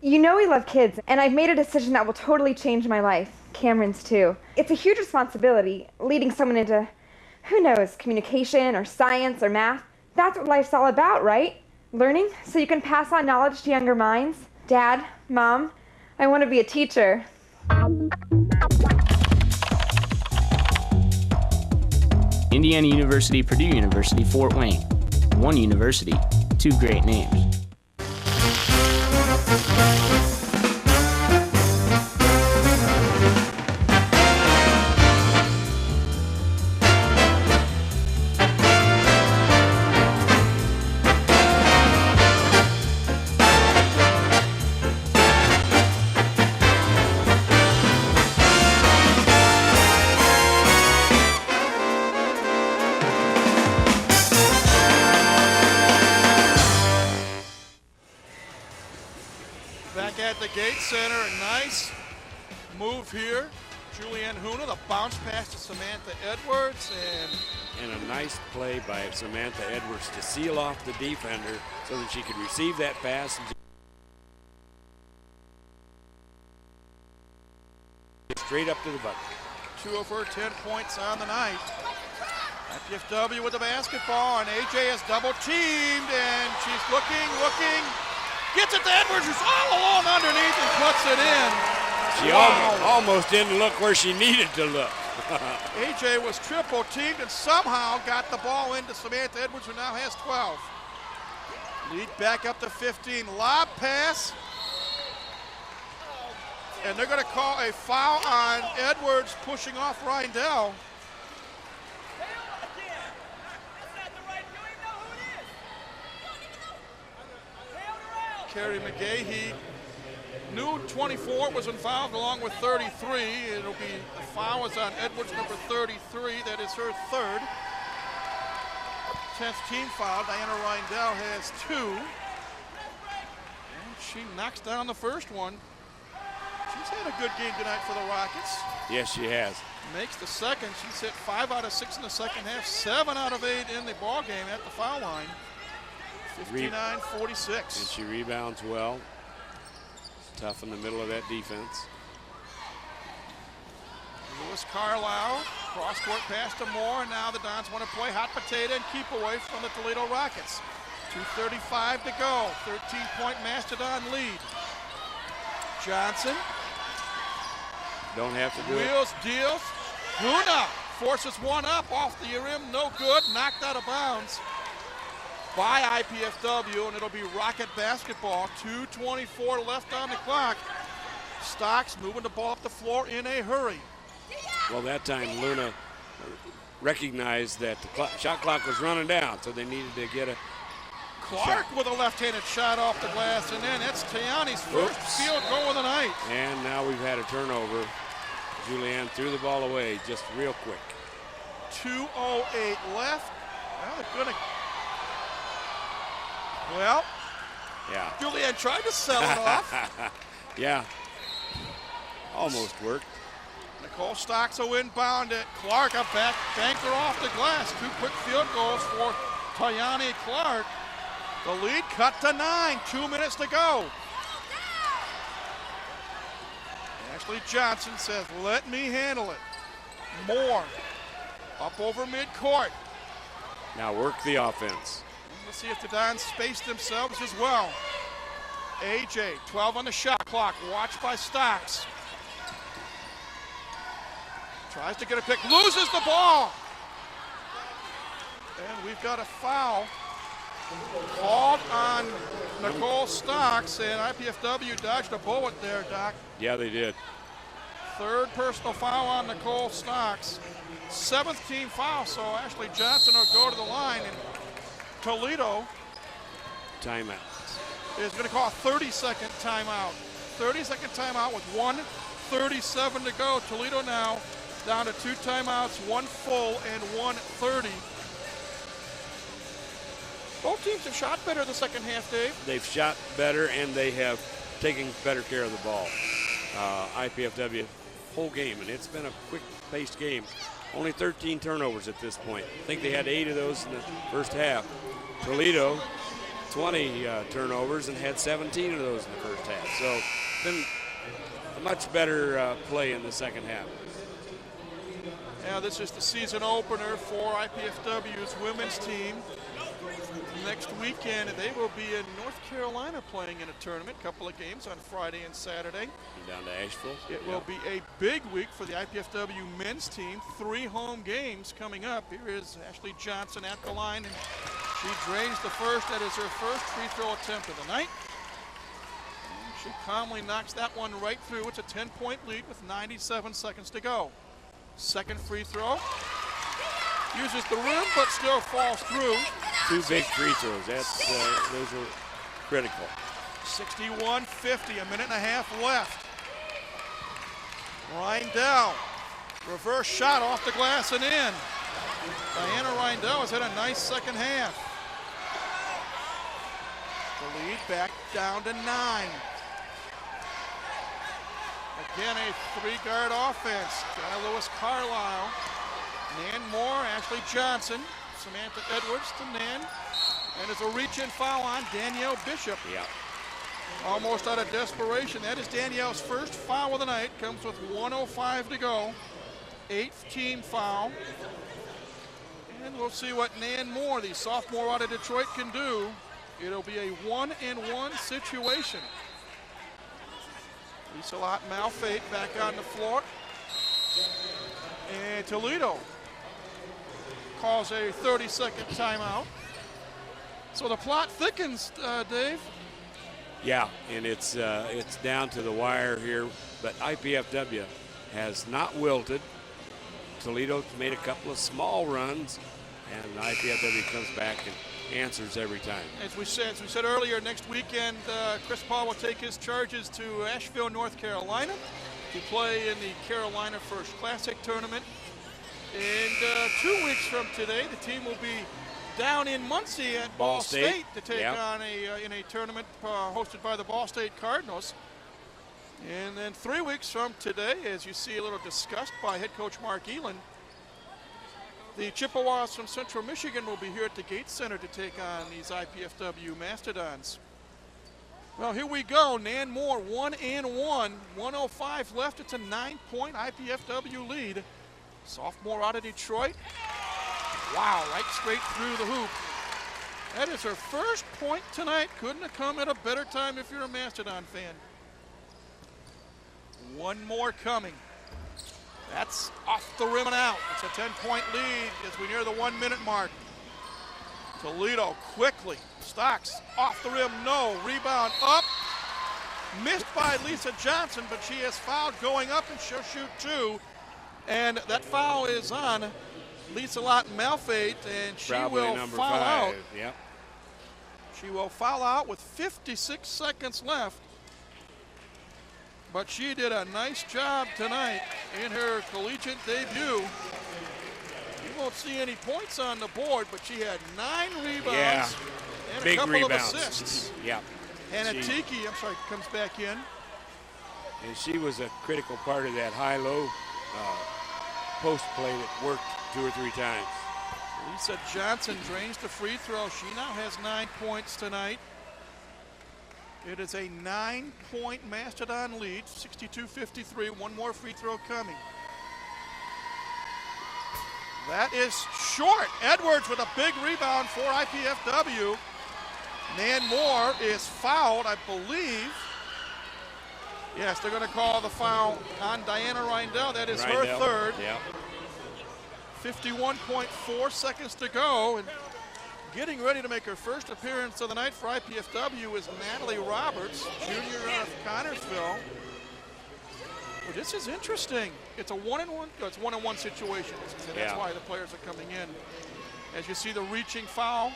you know we love kids, and I've made a decision that will totally change my life. Cameron's too. It's a huge responsibility, leading someone into, who knows, communication or science or math. That's what life's all about, right? Learning so you can pass on knowledge to younger minds. Dad, Mom, I want to be a teacher. Indiana University, Purdue University, Fort Wayne. One university, 2 great names. Back at the Gate Center, a nice move here. Julianne Huna, the bounce pass to Samantha Edwards, and a nice play by Samantha Edwards to seal off the defender so that she could receive that pass and straight up to the bucket. 2 of her 10 points on the night. IPFW with the basketball, and AJ is double teamed, and she's looking, gets it to Edwards, who's all alone underneath and puts it in. She almost didn't look where she needed to look. AJ was triple teamed and somehow got the ball into Samantha Edwards, who now has 12. Lead back up to 15. Lob pass. And they're going to call a foul on Edwards pushing off Reindell. Carrie McGahee knew 24 was involved along with 33. It'll be, the foul is on Edwards, number 33. That is her third. 10th team foul. Diana Reindell has 2. And she knocks down the first one. She's had a good game tonight for the Rockets. Yes, she has. Makes the second. She's hit 5 out of 6 in the second half, 7 out of 8 in the ball game at the foul line. 59-46. And she rebounds well. It's tough in the middle of that defense. Lewis Carlisle, cross-court pass to Moore. Now the Dons want to play hot potato and keep away from the Toledo Rockets. 2:35 to go. 13-point Mastodon lead. Johnson. Don't have to do Wheels, deals. Huna forces one up off the rim. No good. Knocked out of bounds by IPFW, and it'll be Rocket basketball. 2:24 left on the clock. Stocks moving the ball up the floor in a hurry. Well, that time Luna recognized that the shot clock was running down, so they needed to get a Clark shot. with a left-handed shot off the glass, and then that's Tayani's first field goal of the night. And now we've had a turnover. Julianne threw the ball away just real quick. 2:08 left. Well, they're gonna. Well, yeah. Julianne tried to sell it off. Yeah, almost worked. Nicole Stocks will inbound it. Clark a back banker off the glass. 2 quick field goals for Tayani Clark. The lead cut to 9. 2 minutes to go. Ashley Johnson says, "Let me handle it." Moore up over midcourt. Now work the offense. Let's see if the Dons space themselves as well. AJ, 12 on the shot clock, watched by Stocks. Tries to get a pick, loses the ball. And we've got a foul called on Nicole Stocks, and IPFW dodged a bullet there, Doc. Yeah, they did. Third personal foul on Nicole Stocks. 7th team foul, so Ashley Johnson will go to the line, and Toledo Timeout. is going to call a 30-second timeout. 30-second timeout with 1:37 to go. Toledo now down to 2 timeouts, 1 full and 1:30. Both teams have shot better the second half, Dave. They've shot better, and they have taken better care of the ball. IPFW whole game, and it's been a quick-paced game. Only 13 turnovers at this point. I think they had 8 of those in the first half. Toledo, 20 turnovers and had 17 of those in the first half. So it's been a much better play in the second half. Now this is the season opener for IPFW's women's team. Next weekend, they will be in North Carolina playing in a tournament, couple of games on Friday and Saturday. Down to Asheville. It will be a big week for the IPFW men's team. 3 home games coming up. Here is Ashley Johnson at the line, and she drains the first. That is her first free throw attempt of the night. And she calmly knocks that one right through. It's a 10-point lead with 97 seconds to go. Second free throw. Uses the rim, but still falls through. 2 big free throws. Those are critical. 61-50, a minute and a half left. Reindell, reverse shot off the glass and in. Diana Reindell has had a nice second half. The lead back down to 9. Again, a three-guard offense. Donna Lewis Carlisle, Nan Moore, Ashley Johnson, Samantha Edwards to Nan. And it's a reach-in foul on Danielle Bishop. Yeah. Almost out of desperation. That is Danielle's first foul of the night. Comes with 1:05 to go. 8th team foul. And we'll see what Nan Moore, the sophomore out of Detroit, can do. It'll be a 1-and-1 situation. Lisa Lott Malfate back on the floor. And Toledo calls a 30-second timeout. So the plot thickens, Dave. Yeah, and it's down to the wire here, but IPFW has not wilted. Toledo's made a couple of small runs, and IPFW comes back and answers every time. As we said earlier, next weekend, Chris Paul will take his charges to Asheville, North Carolina to play in the Carolina First Classic Tournament. And 2 weeks from today, the team will be down in Muncie at Ball State to take on in a tournament hosted by the Ball State Cardinals. And then 3 weeks from today, as you see a little discussed by head coach Mark Elin, the Chippewas from Central Michigan will be here at the Gates Center to take on these IPFW Mastodons. Well, here we go. Nan Moore, 1-and-1. 1:05 left. It's a 9-point IPFW lead. Sophomore out of Detroit. Wow, right straight through the hoop. That is her first point tonight. Couldn't have come at a better time if you're a Mastodon fan. One more coming. That's off the rim and out. It's a 10-point lead as we near the 1-minute mark. Toledo quickly. Stocks off the rim, no. Rebound up. Missed by Lisa Johnson, but she is fouled going up, and she'll shoot 2. And that foul is on Lisa Lott Malfate, and she will foul out. Yep. She will foul out with 56 seconds left. But she did a nice job tonight in her collegiate debut. You won't see any points on the board, but she had 9 rebounds and big a couple rebounds. of assists. Yeah. And Tiki, comes back in. And she was a critical part of that high-low post play that worked 2 or 3 times. Lisa Johnson drains the free throw. She now has 9 points tonight. It is a 9-point Mastodon lead, 62-53. One more free throw coming. That is short. Edwards with a big rebound for IPFW. Nan Moore is fouled, I believe. Yes, they're going to call the foul on Diana Reindell. That is her third. Yep. 51.4 seconds to go. And getting ready to make her first appearance of the night for IPFW is Natalie Roberts, junior of Connorsville. Well, this is interesting. It's a 1-and-1. It's 1-and-1 situation. And that's why the players are coming in. As you see the reaching foul.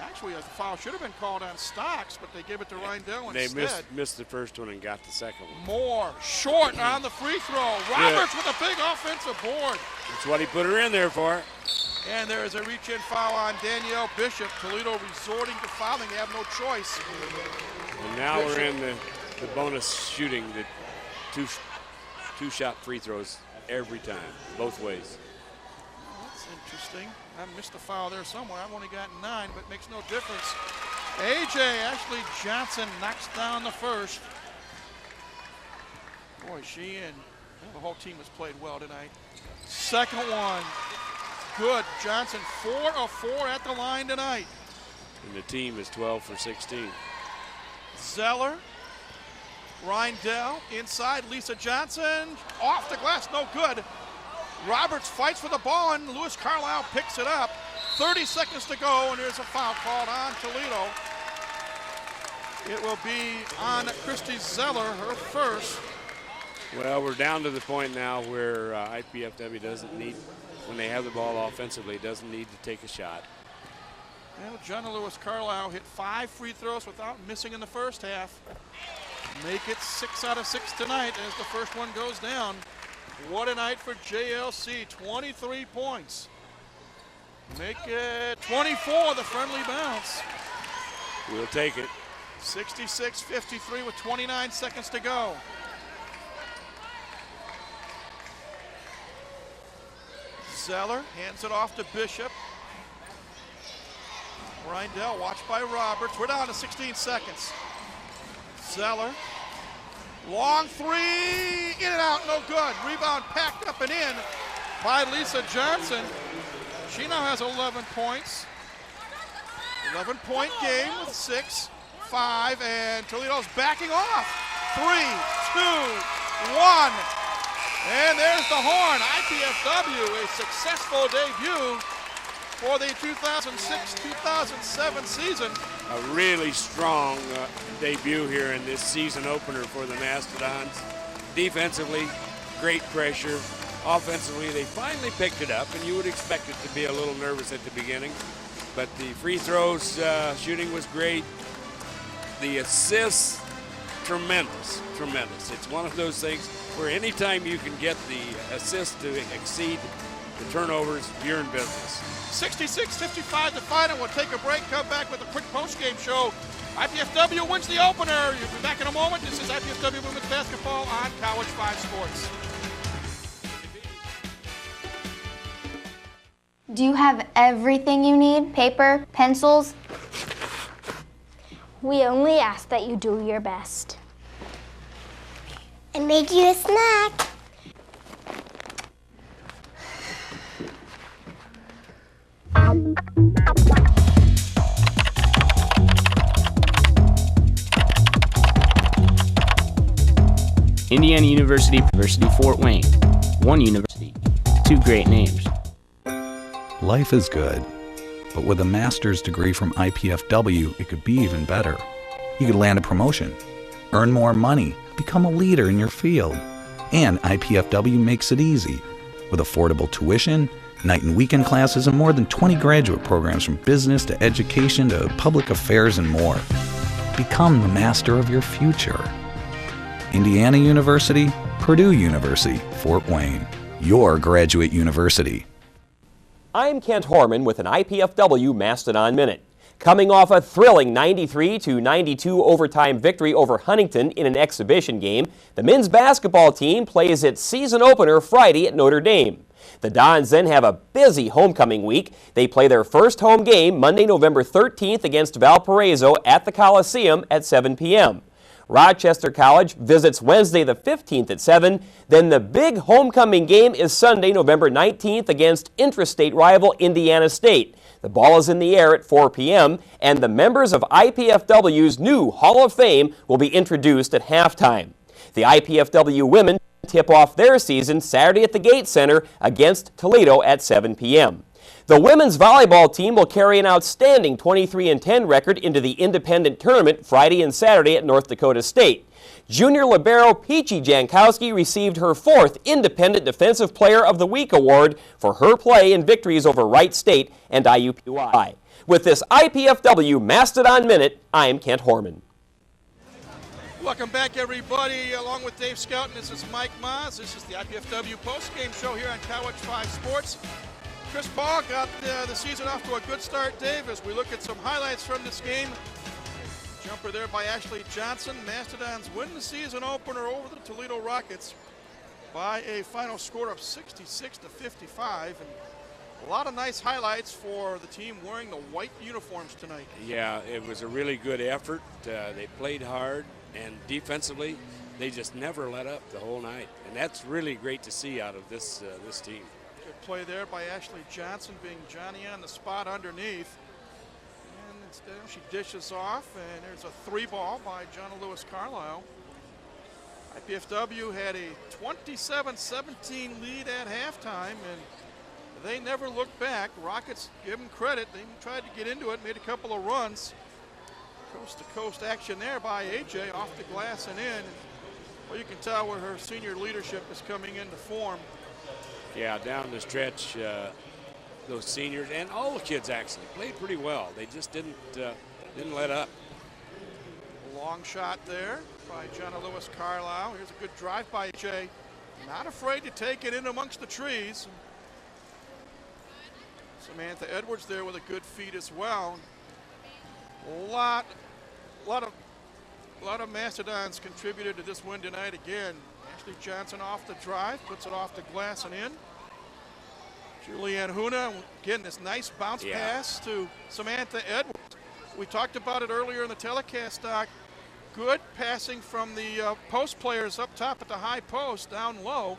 Actually, a foul should have been called on Stocks, but they gave it to Reindell instead. They missed the first one and got the second one. Moore short on the free throw. Roberts with a big offensive board. That's what he put her in there for. And there is a reach-in foul on Danielle Bishop. Toledo resorting to fouling. They have no choice. And now we're in the bonus shooting, the two-shot free throws every time, both ways. That's interesting. I missed a foul there somewhere. I've only got 9, but it makes no difference. Ashley Johnson knocks down the first. Boy, she and the whole team has played well tonight. Second one. Good. Johnson 4 of 4 at the line tonight. And the team is 12 for 16. Zeller. Reindell inside. Lisa Johnson off the glass. No good. Roberts fights for the ball, and Lewis Carlisle picks it up. 30 seconds to go, and there's a foul called on Toledo. It will be on Christy Zeller, her first. Well, we're down to the point now where IPFW doesn't need, when they have the ball offensively, doesn't need to take a shot. Well, Jenna Lewis Carlisle hit 5 free throws without missing in the first half. Make it 6 out of 6 tonight as the first one goes down. What a night for JLC, 23 points. Make it 24, the friendly bounce. We'll take it. 66-53 with 29 seconds to go. Zeller hands it off to Bishop. Reindell watched by Roberts. We're down to 16 seconds. Zeller. Long three. In and out, no good. Rebound packed up and in by Lisa Johnson. She now has 11 points. 11-point game with 6, 5, and Toledo's backing off. 3, 2, 1. And there's the horn. IPFW, a successful debut for the 2006-2007 season. A really strong debut here in this season opener for the Mastodons. Defensively, great pressure. Offensively, they finally picked it up, and you would expect it to be a little nervous at the beginning. But the free throws shooting was great. The assists, tremendous. It's one of those things where anytime you can get the assist to exceed the turnovers, you're in business. 66-55 the final. We'll take a break, come back with a quick post-game show. IPFW wins the opener. You'll be back in a moment. This is IPFW Women's Basketball on College 5 Sports. Do you have everything you need? Paper, pencils? We only ask that you do your best. I made you a snack. Indiana University, Fort Wayne. One university, two great names. Life is good, but with a master's degree from IPFW, it could be even better. You could land a promotion, earn more money, become a leader in your field. And IPFW makes it easy. With affordable tuition, night and weekend classes, and more than 20 graduate programs from business to education to public affairs and more. Become the master of your future. Indiana University, Purdue University, Fort Wayne. Your graduate university. I'm Kent Horman with an IPFW Mastodon Minute. Coming off a thrilling 93-92 overtime victory over Huntington in an exhibition game, the men's basketball team plays its season opener Friday at Notre Dame. The Dons then have a busy homecoming week. They play their first home game Monday, November 13th against Valparaiso at the Coliseum at 7 p.m. Rochester College visits Wednesday the 15th at 7. Then the big homecoming game is Sunday, November 19th against intrastate rival Indiana State. The ball is in the air at 4 p.m. and the members of IPFW's new Hall of Fame will be introduced at halftime. The IPFW women tip off their season Saturday at the Gate Center against Toledo at 7 p.m. The women's volleyball team will carry an outstanding 23-10 record into the independent tournament Friday and Saturday at North Dakota State. Junior libero Peachy Jankowski received her 4th Independent Defensive Player of the Week award for her play in victories over Wright State and IUPUI. With this IPFW Mastodon Minute, I'm Kent Horman. Welcome back, everybody. Along with Dave Skelton, this is Mike Maas. This is the IPFW postgame show here on College 5 Sports. Chris Ball got the season off to a good start, Dave, as we look at some highlights from this game. Jumper there by Ashley Johnson. Mastodons win the season opener over the Toledo Rockets by a final score of 66-55. And a lot of nice highlights for the team wearing the white uniforms tonight. Yeah, it was a really good effort. They played hard, and defensively, they just never let up the whole night. And that's really great to see out of this team. Good play there by Ashley Johnson, being Johnny on the spot underneath. And instead she dishes off, and there's a 3-ball by John Lewis Carlisle. IPFW had a 27-17 lead at halftime, and they never looked back. Rockets, give them credit, they tried to get into it, made a couple of runs. Coast-to-coast action there by AJ, off the glass and in. Well, you can tell where her senior leadership is coming into form. Yeah, down the stretch, those seniors and all the kids actually played pretty well. They just didn't let up. Long shot there by John Lewis Carlisle. Here's a good drive by AJ. Not afraid to take it in amongst the trees. Samantha Edwards there with a good feed as well. A lot of Mastodons contributed to this win tonight again. Ashley Johnson off the drive, puts it off the glass and in. Julianne Huna, again, this nice bounce pass to Samantha Edwards. We talked about it earlier in the telecast, Doc. Good passing from the post players up top at the high post, down low.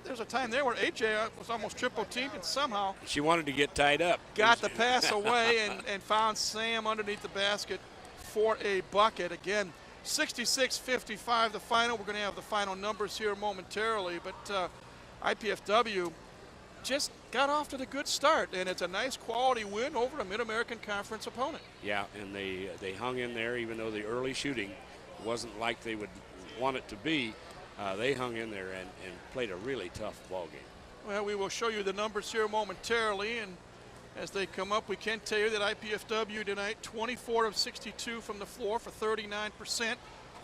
There's a time there where AJ was almost triple teamed, and somehow she wanted to get tied up. Got the pass away and found Sam underneath the basket for a bucket. Again, 66-55 the final. We're going to have the final numbers here momentarily, but IPFW just got off to the good start, and it's a nice quality win over a Mid-American Conference opponent. Yeah, and they hung in there even though the early shooting wasn't like they would want it to be. They hung in there and played a really tough ball game. Well, we will show you the numbers here momentarily, and as they come up, we can tell you that IPFW tonight, 24 of 62 from the floor for 39%,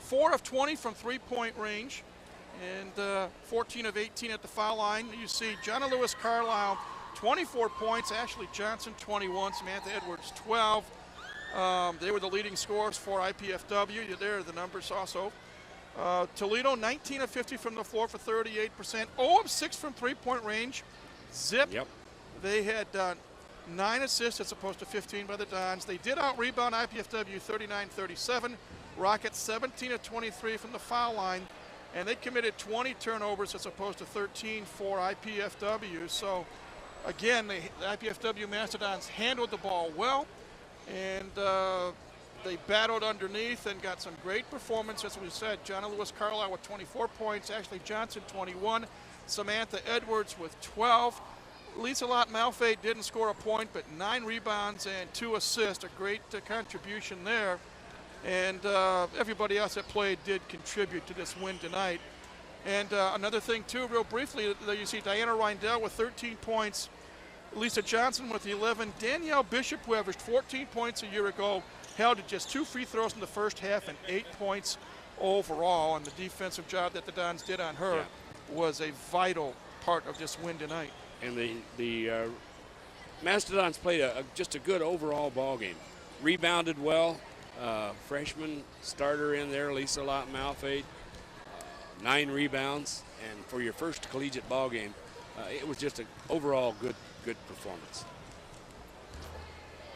4 of 20 from three-point range, and 14 of 18 at the foul line. You see Jonna Lewis Carlisle, 24 points, Ashley Johnson, 21, Samantha Edwards, 12. They were the leading scorers for IPFW. There are the numbers also. Toledo, 19 of 50 from the floor for 38%, 0 of 6 from three-point range. Zip. Yep. They had 9 assists as opposed to 15 by the Dons. They did out-rebound IPFW 39-37. Rockets 17 of 23 from the foul line, and they committed 20 turnovers as opposed to 13 for IPFW. So, again, the IPFW Mastodons handled the ball well, and they battled underneath and got some great performance, as we said. Jonna Lewis Carlisle with 24 points, Ashley Johnson 21, Samantha Edwards with 12. Lisa Lott Malfait didn't score a point, but 9 rebounds and 2 assists, a great contribution there. And everybody else that played did contribute to this win tonight. And another thing, too, real briefly, you see Diana Reindell with 13 points, Lisa Johnson with 11, Danielle Bishop, who averaged 14 points a year ago, held to just 2 free throws in the first half and 8 points overall. And the defensive job that the Dons did on her was a vital part of this win tonight. And the Mastodons played just a good overall ball game. Rebounded well. Freshman starter in there, Lisa Lott Malfait, 9 rebounds, and for your first collegiate ball game, it was just an overall good performance.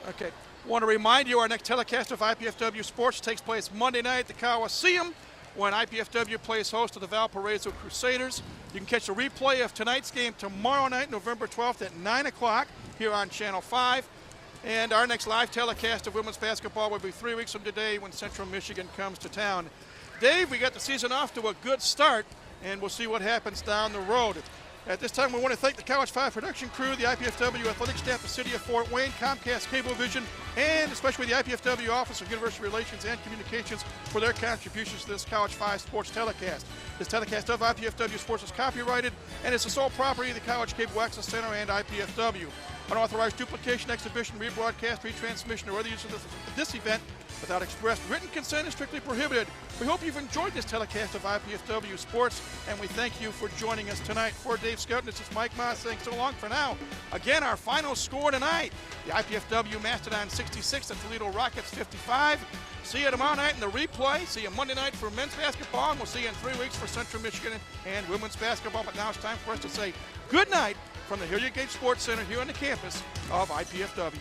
Okay. Want to remind you, our next telecast of IPFW Sports takes place Monday night at the Coliseum when IPFW plays host to the Valparaiso Crusaders. You can catch a replay of tonight's game tomorrow night, November 12th at 9 o'clock here on Channel 5. And our next live telecast of women's basketball will be 3 weeks from today when Central Michigan comes to town. Dave, we got the season off to a good start, and we'll see what happens down the road. At this time, we want to thank the College 5 production crew, the IPFW athletic staff, the City of Fort Wayne, Comcast Cablevision, and especially the IPFW Office of University Relations and Communications for their contributions to this College 5 sports telecast. This telecast of IPFW Sports is copyrighted and is the sole property of the College Cable Access Center and IPFW. Unauthorized duplication, exhibition, rebroadcast, retransmission, or other use of this event without express written consent is strictly prohibited. We hope you've enjoyed this telecast of IPFW Sports, and we thank you for joining us tonight. For Dave Scout, this is Mike Moss saying so long for now. Again, our final score tonight, the IPFW Mastodons 66, the Toledo Rockets 55. See you tomorrow night in the replay. See you Monday night for men's basketball, and we'll see you in 3 weeks for Central Michigan and women's basketball. But now it's time for us to say good night from the Hilliard Gate Sports Center here on the campus of IPFW.